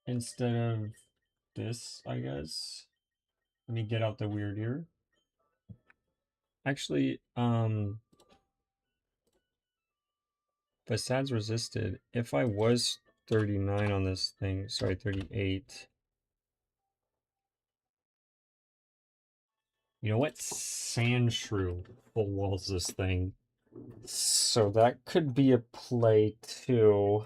instead of this, I guess. Let me get out the Weird Ear. Actually, Fasad's resisted. If I was 39 on this thing, sorry, 38. You know what? Sandshrew full walls this thing. So that could be a play too.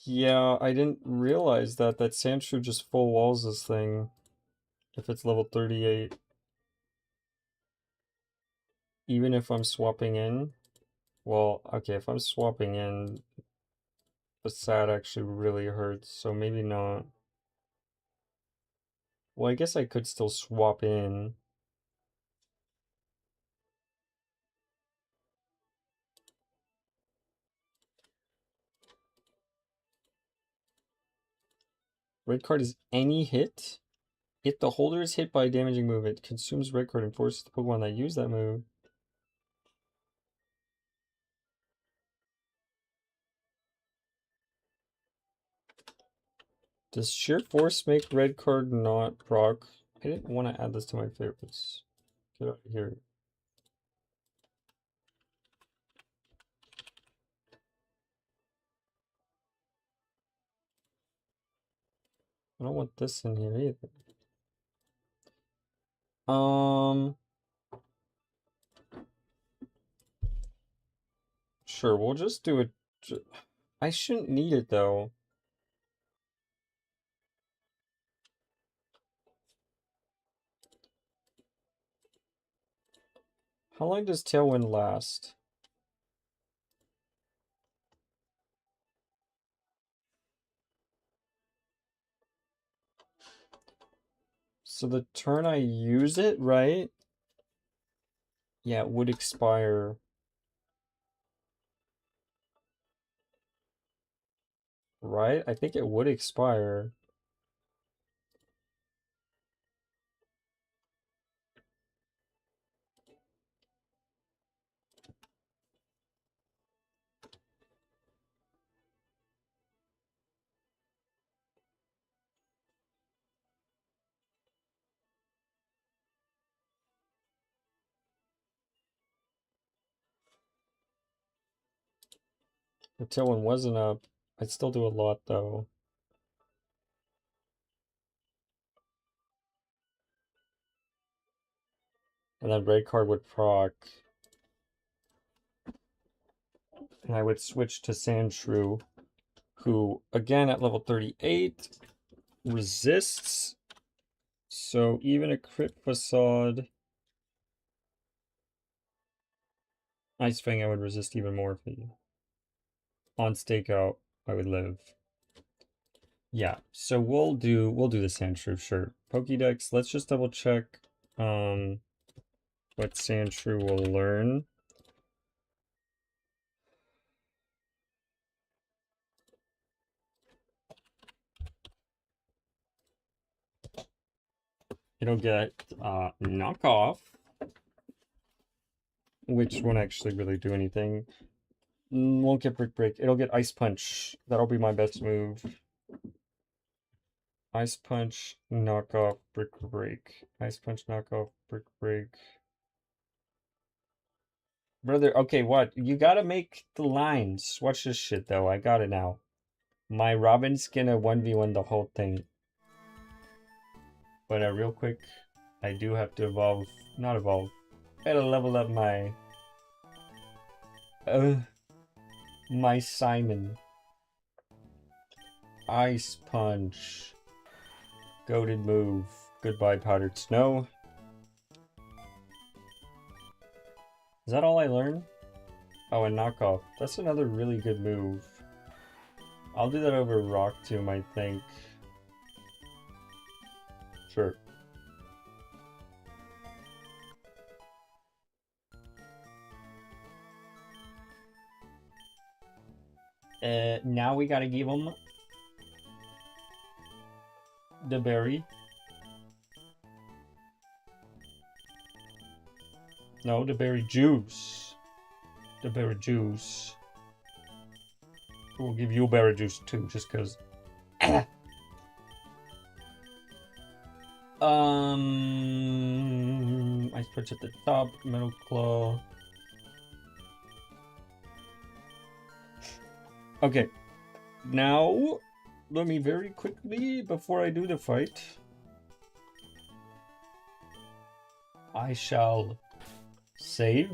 Yeah, I didn't realize that Sandshrew just full walls this thing if it's level 38. Even if I'm swapping in. Well, okay, if I'm swapping in, Facade actually really hurts, so maybe not. Well, I guess I could still swap in. Red card is any hit. If the holder is hit by a damaging move, it consumes red card and forces the Pokemon that use that move. Does sheer force make red card not proc? I didn't want to add this to my favorites. Get out of here. I don't want this in here either. Sure, we'll just do it. I shouldn't need it though. How long does Tailwind last? So the turn I use it, right? Yeah, it would expire. Right? I think it would expire. The Tailwind wasn't up. I'd still do a lot though. And then red card would proc. And I would switch to Sandshrew, who, again, at level 38, resists. So even a crit facade. Ice Fang, I would resist even more for you. On stakeout, I would live. Yeah, so we'll do the Sandshrew, sure. Pokédex, let's just double check what Sandshrew will learn. It'll get knockoff, which won't actually really do anything. Won't get Brick Break. It'll get Ice Punch. That'll be my best move. Ice Punch, knockoff, Brick Break. Ice Punch, knockoff, Brick Break. Brother, okay, what? You gotta make the lines. Watch this shit, though. I got it now. My Robin's gonna 1v1 the whole thing. But real quick, I do have to evolve. Not evolve. I gotta level up my... my Simon. Ice Punch. Goated move. Goodbye, Powdered Snow. Is that all I learned? Oh, and knockoff. That's another really good move. I'll do that over Rock Tomb, I think. Sure. Now we gotta give him the berry. No, the berry juice. The berry juice. We'll give you berry juice too, just cause. I put at the top, Metal Claw. Okay, now let me very quickly, before I do the fight, I shall save.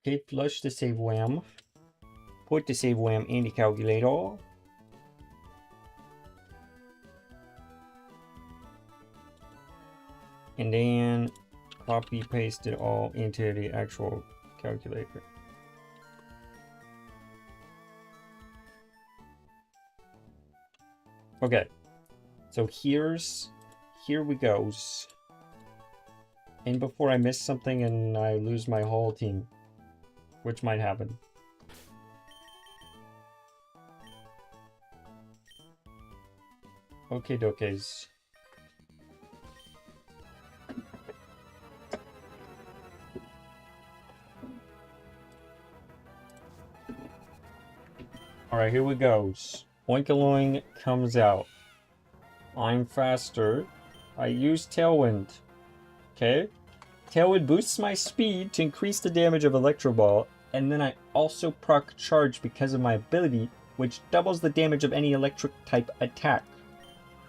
Okay, flush the save wham. Put the save wham in the calculator. And then copy paste it all into the actual calculator. Okay, so here we goes. And before I miss something and I lose my whole team, which might happen. Okay, dokes. Alright, here we go. Oinkaloing comes out. I'm faster. I use Tailwind. Okay? Tailwind boosts my speed to increase the damage of Electro Ball, and then I also proc Charge because of my ability, which doubles the damage of any electric type attack.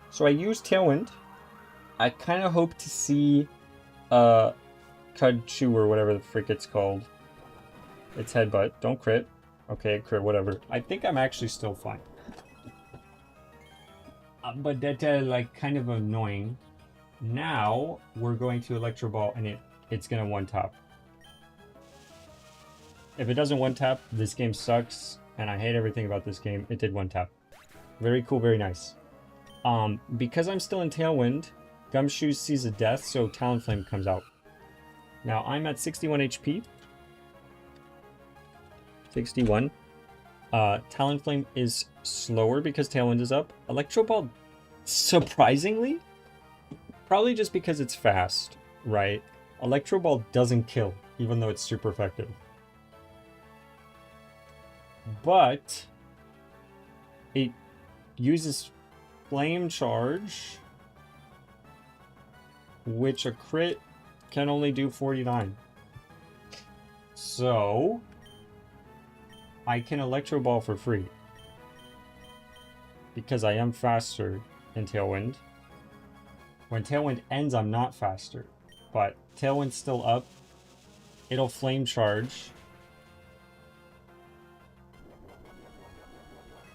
So I use Tailwind. I kind of hope to see Cudchew or whatever the frick it's called. It's Headbutt. Don't crit. Okay, crit, whatever. I think I'm actually still fine. But that's like kind of annoying. Now we're going to Electro Ball and it's gonna one tap. If it doesn't one tap, this game sucks and I hate everything about this game. It did one tap. Very cool, very nice. Because I'm still in Tailwind, Gumshoe sees a death, so Talonflame comes out. Now I'm at 61 HP. 61. Talonflame is slower because Tailwind is up. Electro Ball, surprisingly, probably just because it's fast, right? Electro Ball doesn't kill, even though it's super effective. But it uses Flame Charge, which a crit can only do 49. So I can Electro Ball for free. Because I am faster in Tailwind. When Tailwind ends, I'm not faster. But Tailwind's still up. It'll Flame Charge.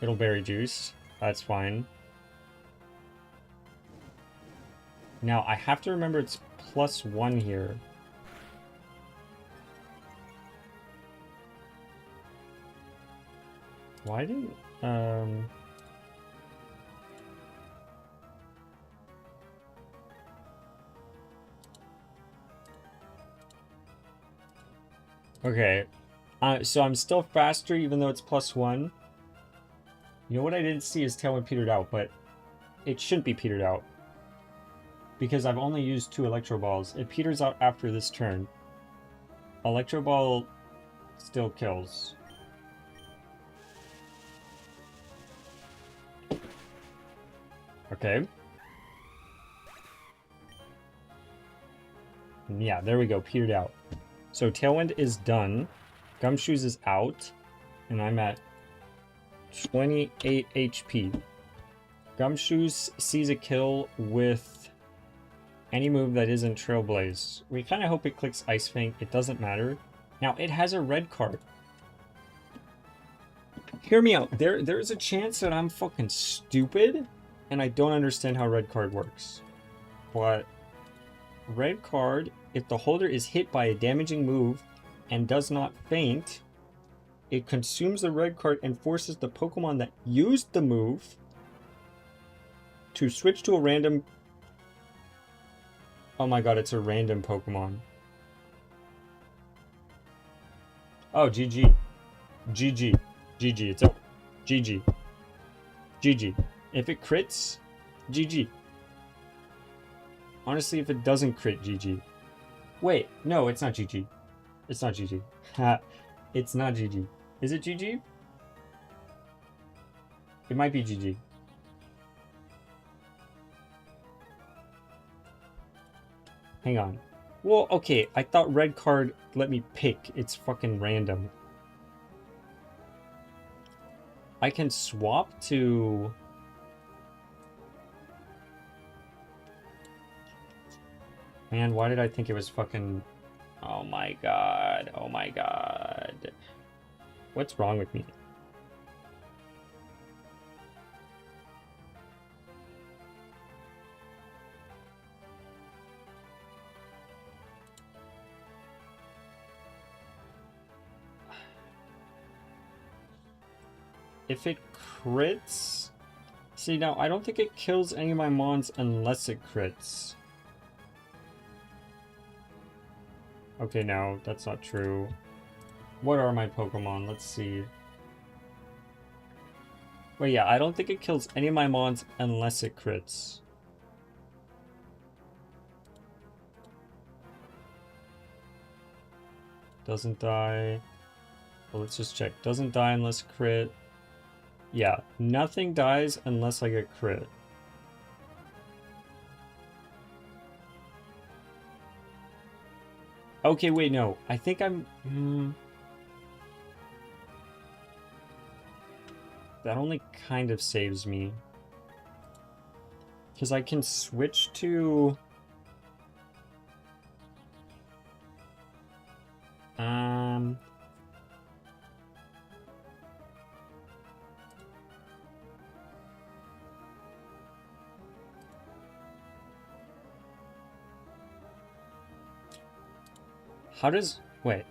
It'll Berry Juice. That's fine. Now, I have to remember it's +1 here. Why didn't... Okay. So I'm still faster even though it's +1. You know what I didn't see is Tailwind petered out, but it shouldn't be petered out. Because I've only used 2 Electro Balls. It peters out after this turn. Electro Ball still kills. Okay. Yeah, there we go. Petered out. So Tailwind is done. Gumshoes is out. And I'm at 28 HP. Gumshoes sees a kill with any move that isn't Trailblaze. We kind of hope it clicks Ice Fang. It doesn't matter. Now, it has a red card. Hear me out. There's a chance that I'm fucking stupid and I don't understand how red card works. But red card, if the holder is hit by a damaging move and does not faint, it consumes the red card and forces the Pokemon that used the move to switch to a random... Oh my god, it's a random Pokemon. Oh, GG. GG. GG, it's over. GG. GG. If it crits, GG. Honestly, if it doesn't crit, GG. Wait, no, it's not GG. It's not GG. Ha. It's not GG. Is it GG? It might be GG. Hang on. Well, okay, I thought red card let me pick. It's fucking random. I can swap to... Man, why did I think it was fucking... Oh my god. Oh my god. What's wrong with me? If it crits... See, now, I don't think it kills any of my mons unless it crits. Okay, now, that's not true. What are my Pokemon? Let's see. Well, yeah, I don't think it kills any of my mons unless it crits. Doesn't die. Well, let's just check. Doesn't die unless crit. Yeah, nothing dies unless I get crit. Okay, wait, no. I think I'm... that only kind of saves me. Because I can switch to... How does... Wait.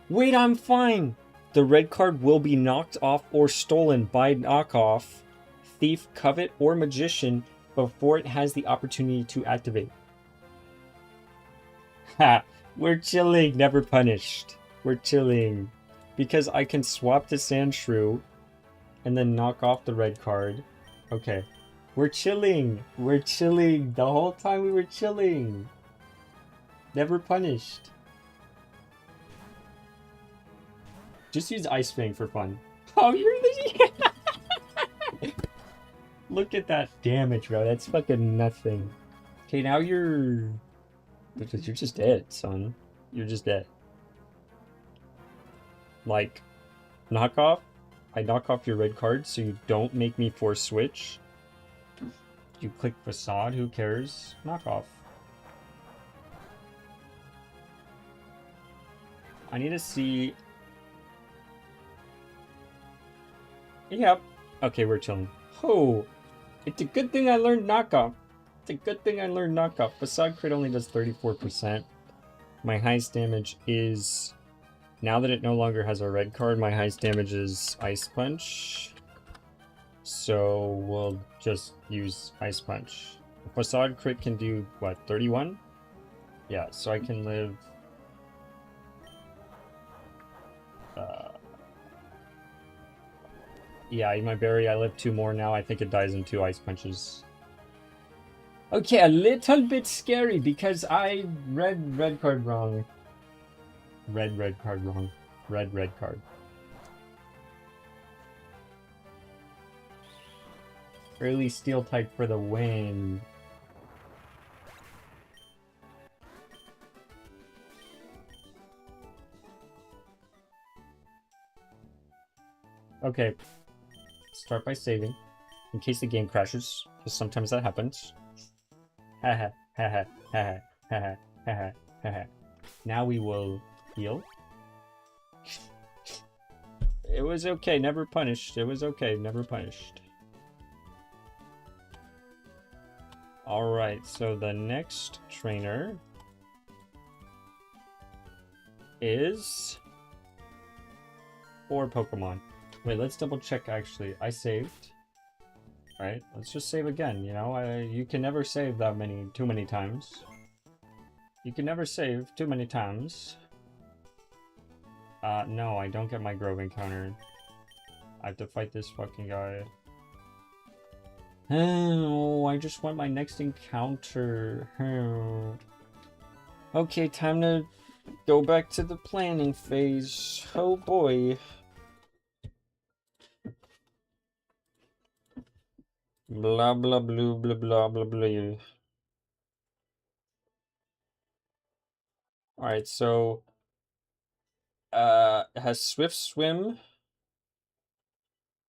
Wait, I'm fine! The red card will be knocked off or stolen by knockoff, thief, covet, or magician before it has the opportunity to activate. Ha! We're chilling, never punished. We're chilling. Because I can swap to Sandshrew and then knock off the red card. Okay. We're chilling. We're chilling. The whole time we were chilling. Never punished. Just use Ice Fang for fun. Oh, you're the... Look at that damage, bro. That's fucking nothing. Okay, now you're just dead, son. You're just dead. Like, knock off. I knock off your red card so you don't make me force switch. You click Facade, who cares? Knock off. I need to see... Yep. Okay, we're chilling. Oh, it's a good thing I learned knockoff. It's a good thing I learned knockoff. Facade crit only does 34%. My highest damage is... Now that it no longer has a red card, my highest damage is Ice Punch. So we'll just use Ice Punch. Facade crit can do, what, 31? Yeah, so I can live... yeah, in my berry, I live 2 more now. I think it dies in 2 Ice Punches. Okay, a little bit scary because I read red card wrong. Red card wrong. Red card. Early steel type for the win. Okay. Start by saving. In case the game crashes. Because sometimes that happens. Haha. Haha. Haha. Haha. Haha. Haha. Now we will heal. It was okay, never punished. It was okay, never punished. Alright, so the next trainer is 4 Pokemon. Wait, let's double check actually. I saved. Alright, let's just save again, you know? You can never save too many times. You can never save too many times. No, I don't get my Grove encounter. I have to fight this fucking guy. Oh, I just want my next encounter. Oh. Okay, time to go back to the planning phase. Oh boy. Blah blah blah blah blah blah blah. Alright, so it has Swift Swim.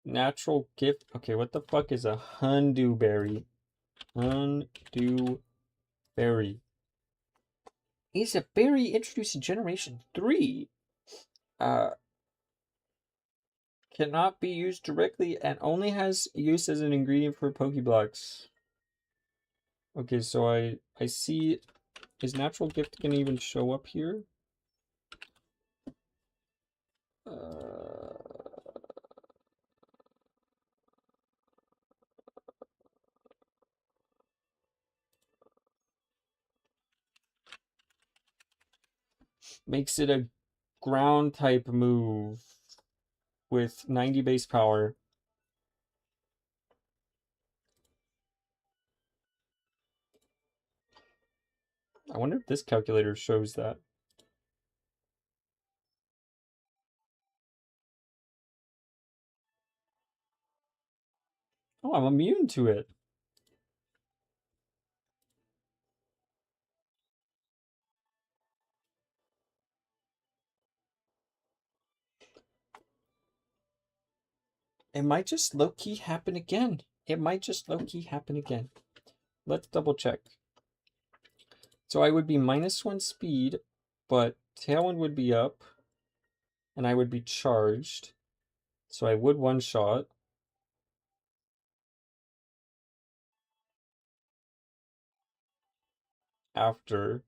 Natural gift. Okay, what the fuck is a Hondu Berry? Hondu Berry. Is a berry introduced in Generation 3. Cannot be used directly and only has use as an ingredient for Pokeblocks. Okay, so I see... Is Natural Gift gonna even show up here? Makes it a ground type move with 90 base power. I wonder if this calculator shows that. Oh, I'm immune to it. It might just low-key happen again. It might just low-key happen again. Let's double check. So I would be -1 speed, but Tailwind would be up, and I would be charged. So I would one-shot. After.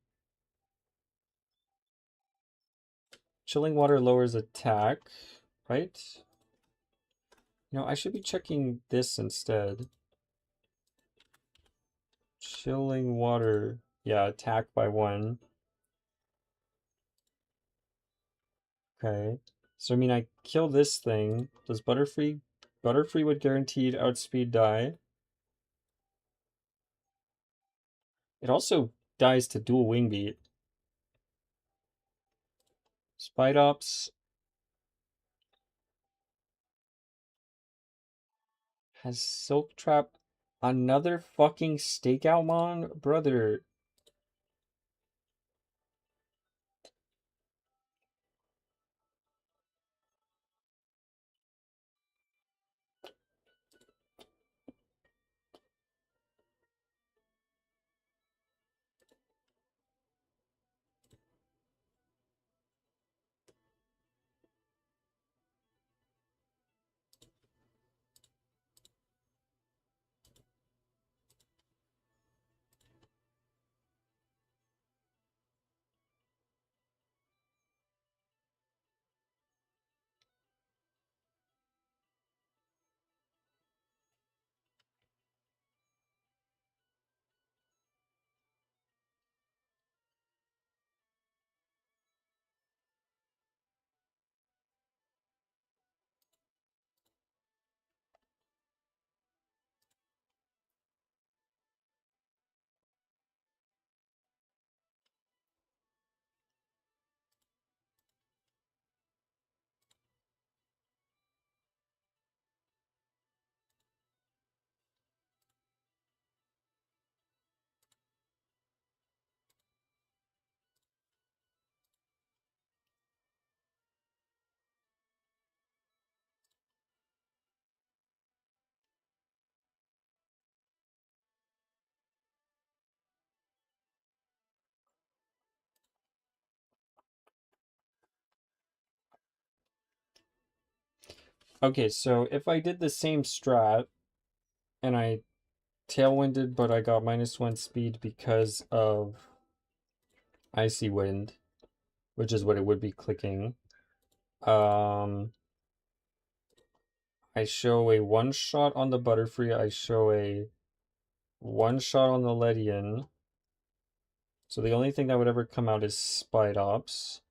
Chilling Water lowers attack, right? No, I should be checking this instead. Chilling Water, yeah, attack by 1. Okay. So I mean I kill this thing. Does Butterfree would guaranteed outspeed die. It also dies to dual wing beat. Spidops has Silk Trap. Another fucking stakeout mon? Brother. Okay, so if I did the same strat and I tailwinded, but I got -1 speed because of Icy Wind, which is what it would be clicking. I show a one-shot on the Butterfree, I show a one-shot on the Ledian. So the only thing that would ever come out is Spidops,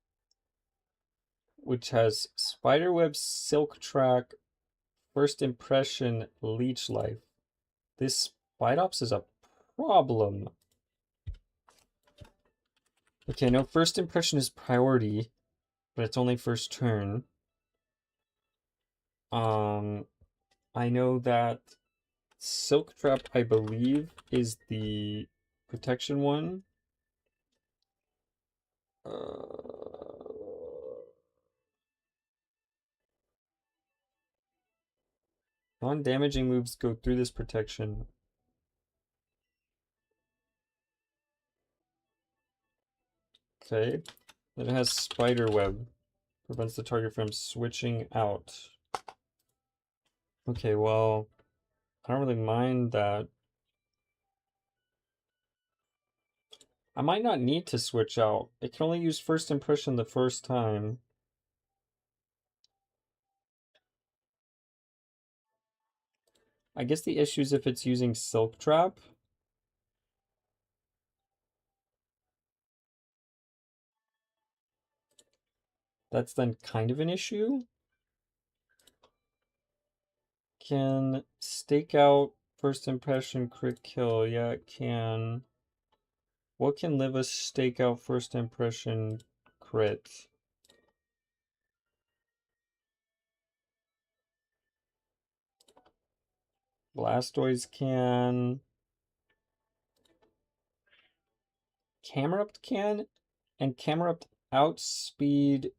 which has Spiderweb, Silk Track, First Impression, Leech Life. This Spidops is a problem. Okay, no, First Impression is priority, but it's only first turn. I know that Silk Trap, I believe, is the protection one. Non-damaging moves go through this protection. Okay. Then it has Spider Web. Prevents the target from switching out. Okay, well, I don't really mind that. I might not need to switch out. It can only use First Impression the first time. I guess the issue is if it's using Silk Trap. That's then kind of an issue. Can stake out First Impression crit kill? Yeah, it can. What can live a stake out First Impression crit? Blastoise can. Camerupt can. And Camerupt outspeed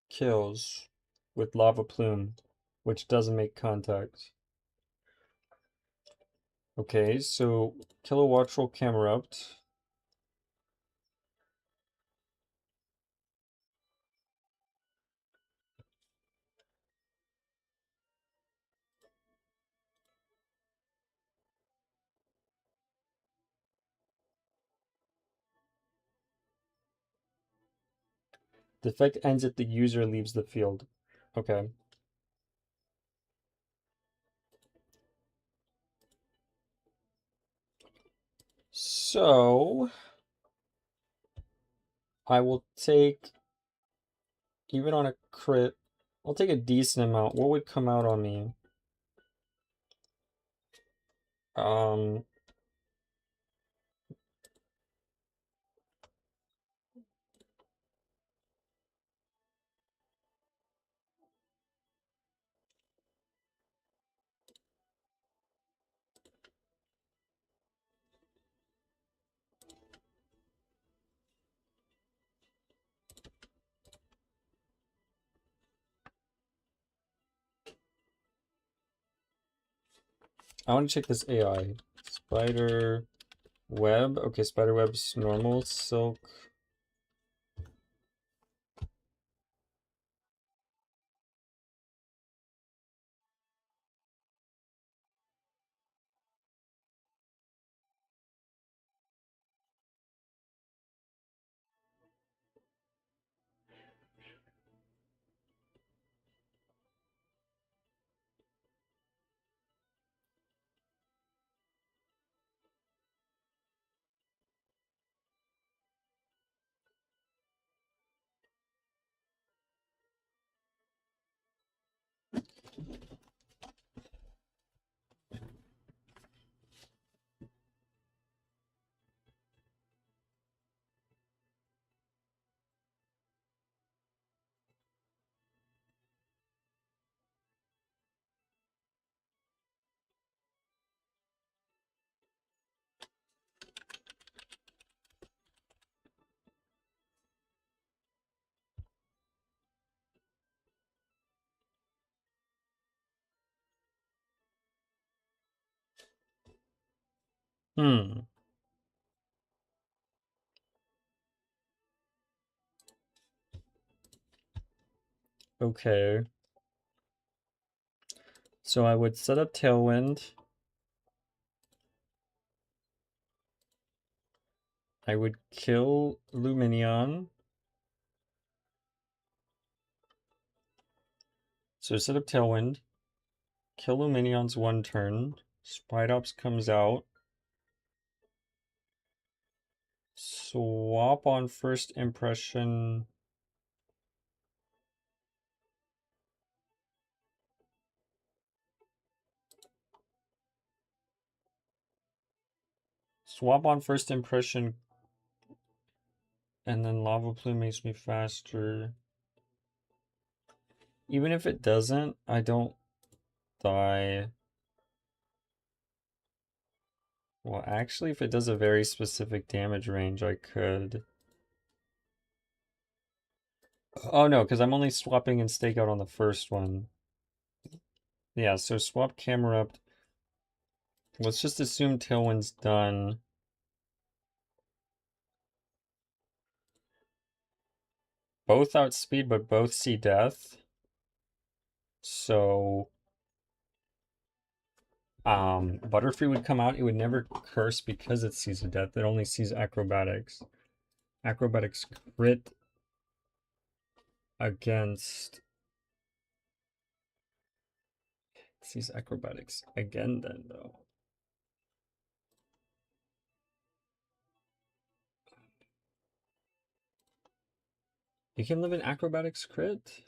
kills with Lava Plume, which doesn't make contact. Okay, so Kilowattrel Camerupt. The effect ends if the user leaves the field. Okay. So I will take, even on a crit, I'll take a decent amount. What would come out on me? Um, I want to check this AI. Spider web. Okay, spider web's normal. Silk. Hmm. Okay. So I would set up Tailwind. I would kill Luminion. So set up Tailwind. Kill Luminion's one turn. Spridops comes out. Swap on first impression. Swap on first impression. And then Lava Plume makes me faster. Even if it doesn't, I don't die. Well, actually, if it does a very specific damage range, I could. Oh no, because I'm only swapping and stake out on the first one. Yeah, so swap camera up. Let's just assume Tailwind's done. Both outspeed, but both see death. So, Butterfree would come out. It would never curse because it sees a death. It only sees acrobatics. Acrobatics crit against. It sees acrobatics again, then though. You can live in acrobatics crit?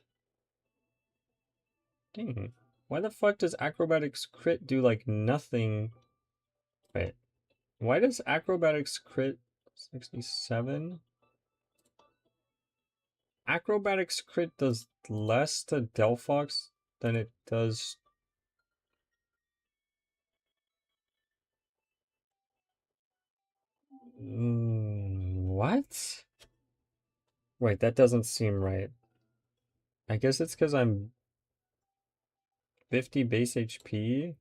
Dang. Why the fuck does acrobatics crit do like nothing? Wait. Why does acrobatics crit 67? Acrobatics crit does less to Delphox than it does What? Wait, that doesn't seem right. I guess it's because I'm 50 base HP.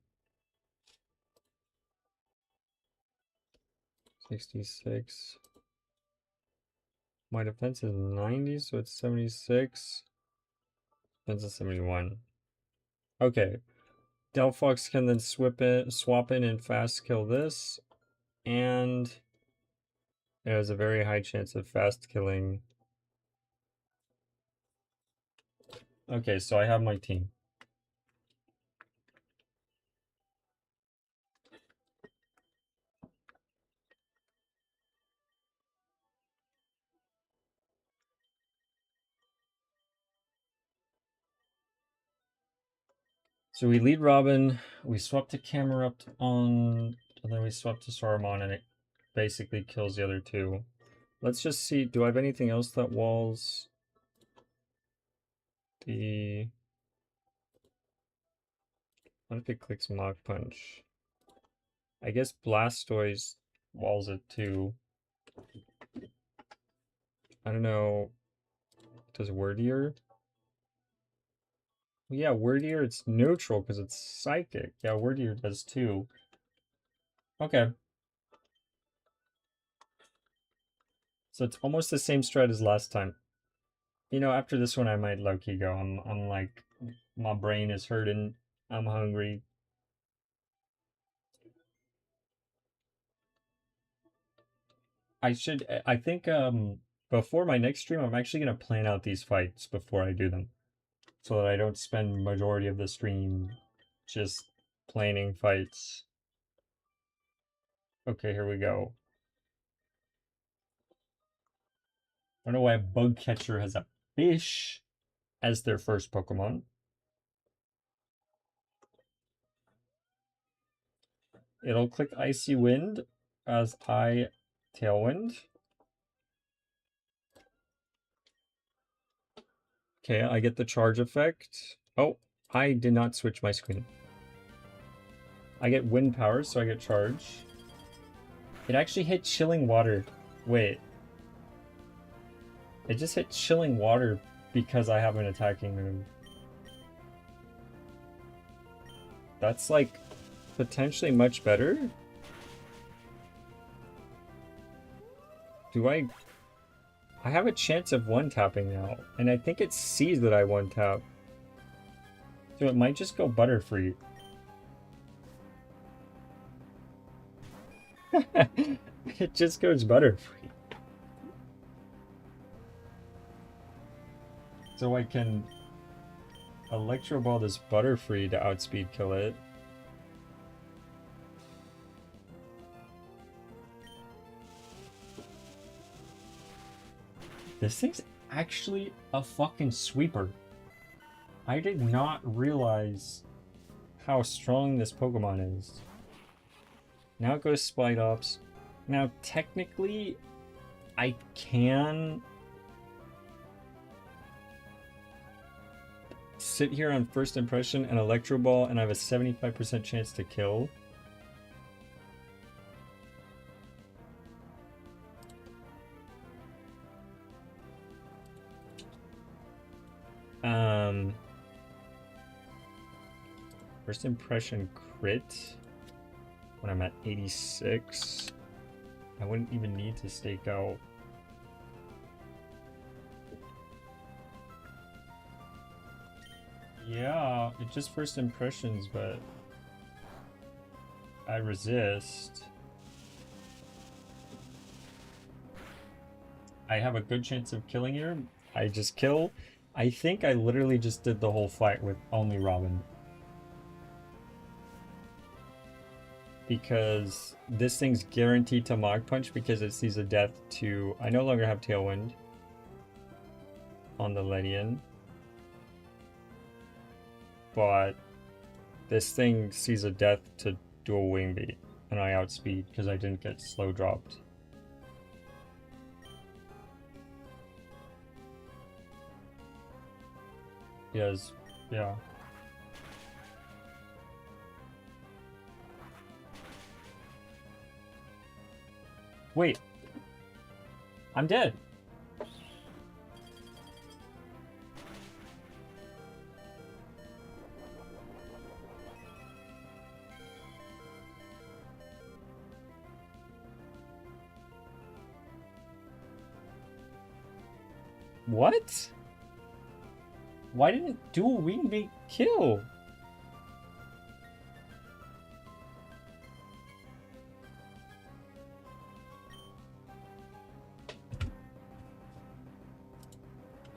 66. My defense is 90, so it's 76. Defense is 71. Okay. Delphox can then swap in and fast kill this. And there's a very high chance of fast killing. Okay, so I have my team. So we lead Robin, we swap to Camerupt on, and then we swap to Saruman, and it basically kills the other two. Let's just see, do I have anything else that walls the... What if it clicks Mach Punch? I guess Blastoise walls it too. I don't know, does Wordier? Yeah, Wordier, it's neutral because it's psychic. Yeah, Wordier does too. Okay. So it's almost the same strat as last time. You know, after this one, I might low-key go. I'm like, my brain is hurting. I'm hungry. I think, before my next stream, I'm actually gonna plan out these fights before I do them. So that I don't spend majority of the stream just planning fights. Okay, here we go. I don't know why a bug catcher has a fish as their first Pokemon. It'll click Icy Wind as I Tailwind. Okay, I get the charge effect. Oh, I did not switch my screen. I get wind power, so I get charge. It actually hit Chilling Water. Wait. It just hit Chilling Water because I have an attacking move. That's like potentially much better. Do I have a chance of one-tapping now, and I think it sees that I one-tap. So it might just go Butterfree. It just goes Butterfree. So I can Electro Ball this Butterfree to outspeed kill it. This thing's actually a fucking sweeper. I did not realize how strong this Pokemon is. Now it goes Spite Ops. Now technically, I can sit here on first impression and Electro Ball, and I have a 75% chance to kill. First impression crit when I'm at 86. I wouldn't even need to stake out. Yeah, it's just first impressions, but I resist. I have a good chance of killing her. I just kill. I think I literally just did the whole fight with only Robin. Because this thing's guaranteed to Mach Punch because it sees a death to... I no longer have Tailwind on the Ledian. But this thing sees a death to Dual Wing Beat, and I outspeed because I didn't get slow dropped. Yes, yeah. Wait, I'm dead. What? Why didn't dual wing me kill?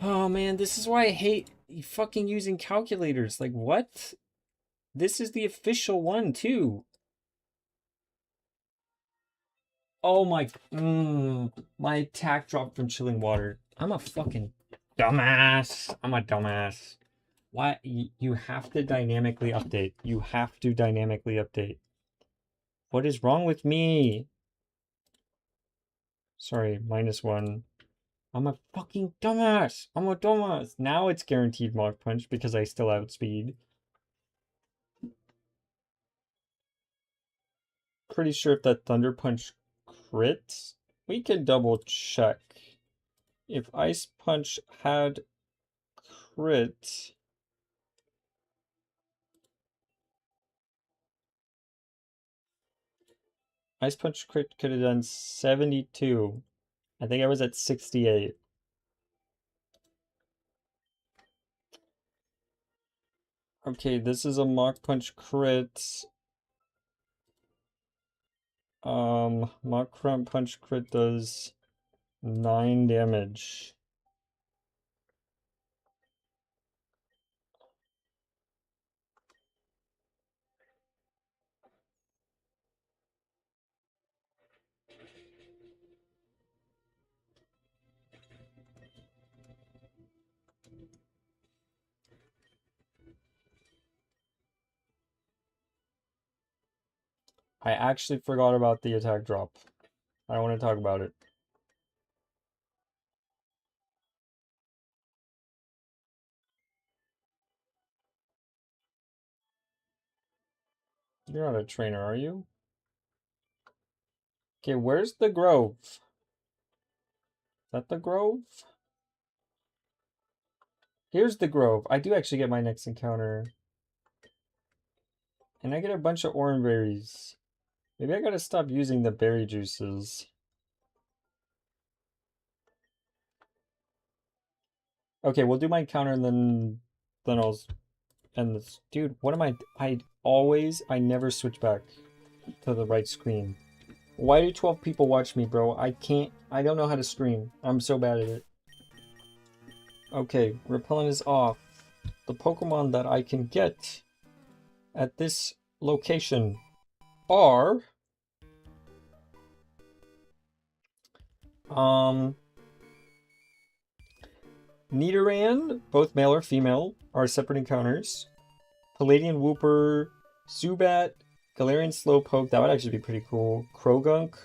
Oh man, this is why I hate fucking using calculators. Like, what? This is the official one, too. Oh my... my attack dropped from chilling water. I'm a fucking dumbass. I'm a dumbass. Why? You have to dynamically update. You have to dynamically update. What is wrong with me? Sorry, -1. I'm a fucking dumbass. I'm a dumbass. Now it's guaranteed Mach Punch because I still outspeed. Pretty sure if that Thunder Punch crits, we can double check. If Ice Punch had crit, Ice Punch crit could have done 72. I think I was at 68. Okay, this is a Mach Punch crit. Mach Punch crit does 9 damage. I actually forgot about the attack drop. I don't want to talk about it. You're not a trainer, are you? Okay, where's the Grove? Is that the Grove? Here's the Grove. I do actually get my next encounter. And I get a bunch of orange berries. Maybe I gotta stop using the berry juices. Okay, we'll do my encounter and then I'll end this. Dude, what am I never switch back to the right screen. Why do 12 people watch me, bro? I don't know how to stream. I'm so bad at it. Okay, repellent is off. The Pokemon that I can get at this location are Nidoran, both male or female, are separate encounters. Palladian Wooper, Zubat, Galarian Slowpoke, that would actually be pretty cool. Krogunk.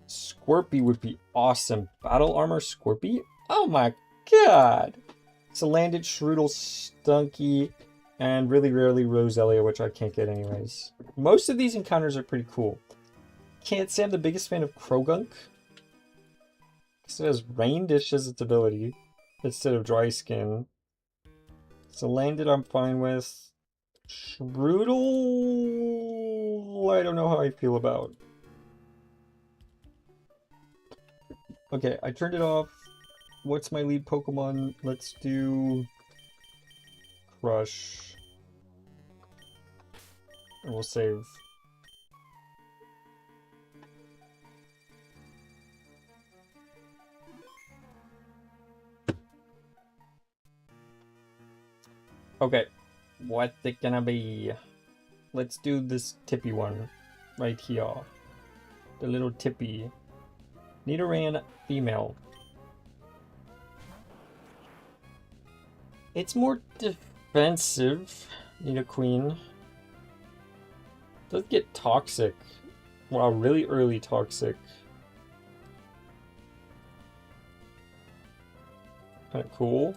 Squirpy would be awesome. Battle Armor Squirpy? Oh my god! Salandit, Shroodle, Stunky, and really rarely Roselia, which I can't get anyways. Most of these encounters are pretty cool. Can't say I'm the biggest fan of Krogunk. It has Rain Dish as its ability instead of Dry Skin. Salandit I'm fine with. Shroodle, I don't know how I feel about. Okay, I turned it off. What's my lead Pokemon? Let's do Crush. And we'll save. Okay, what's it gonna be? Let's do this tippy one right here. The little tippy. Nidoran female. It's more defensive. Nidoqueen. Does get toxic. Wow, really early toxic. Kinda cool.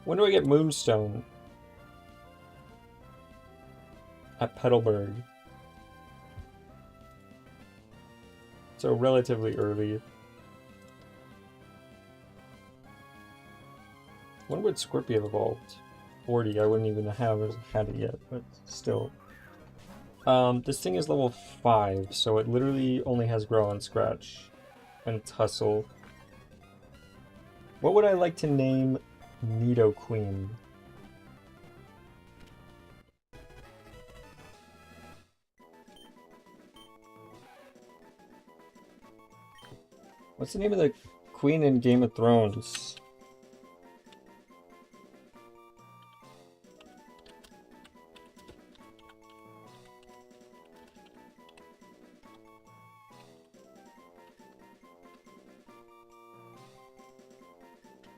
When do I get Moonstone? At Petalburg. So relatively early. When would Scorpio have evolved? 40, I wouldn't even have had it yet, but still. This thing is level 5, so it literally only has Growl and Scratch. And Tussle. What would I like to name Nidoqueen? What's the name of the queen in Game of Thrones?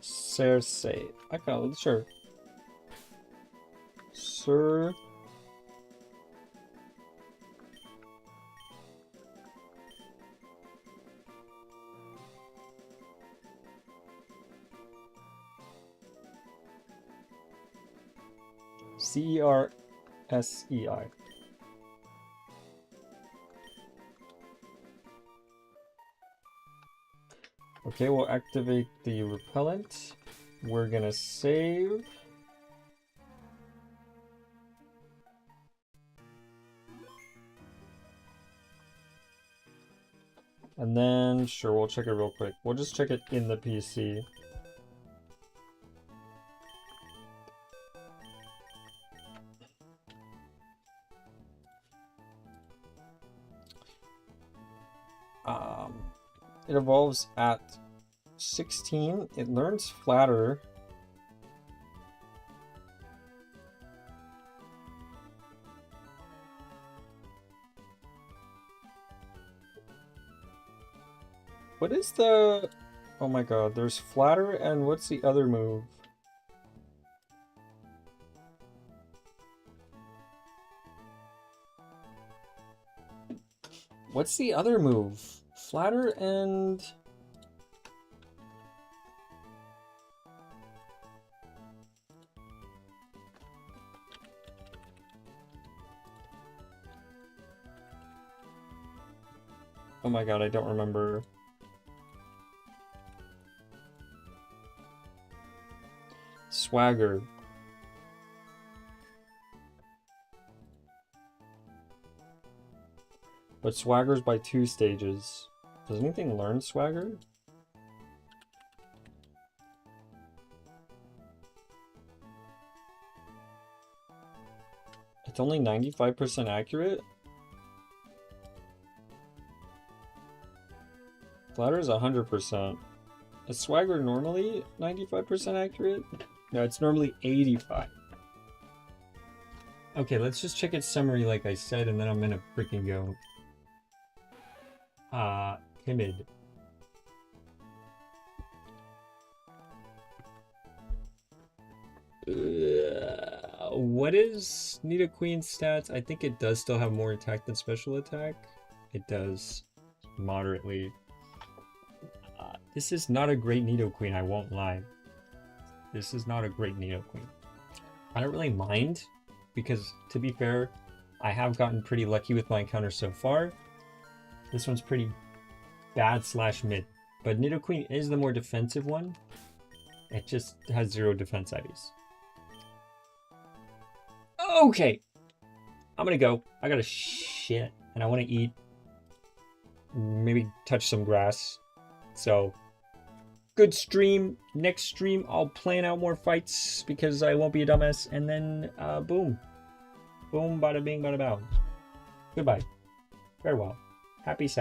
Cersei. I can't, sure. Sir. Cersei. Okay, we'll activate the repellent. We're gonna save. And then, sure, we'll check it real quick. We'll just check it in the PC. It evolves at 16. It learns Flatter. What is the... Oh my god, there's Flatter and what's the other move? What's the other move? Flatter and... Oh my god, I don't remember. Swagger. But Swagger's by 2 stages. Does anything learn Swagger? It's only 95% accurate? Flatter is 100%. Is Swagger normally 95% accurate? No, it's normally 85. Okay, let's just check its summary like I said, and then I'm gonna freaking go. Timid. What is Nidoqueen's stats? I think it does still have more attack than special attack. It does. Moderately. This is not a great Nidoqueen, I won't lie. This is not a great Nidoqueen. I don't really mind, because to be fair, I have gotten pretty lucky with my encounters so far. This one's pretty bad / mid. But Nidoqueen is the more defensive one. It just has 0 defense IVs. Okay! I'm gonna go. I gotta shit. And I wanna eat. Maybe touch some grass. So, good stream. Next stream, I'll plan out more fights because I won't be a dumbass. And then, boom. Boom, bada bing, bada bow. Goodbye. Farewell. Happy Saturday.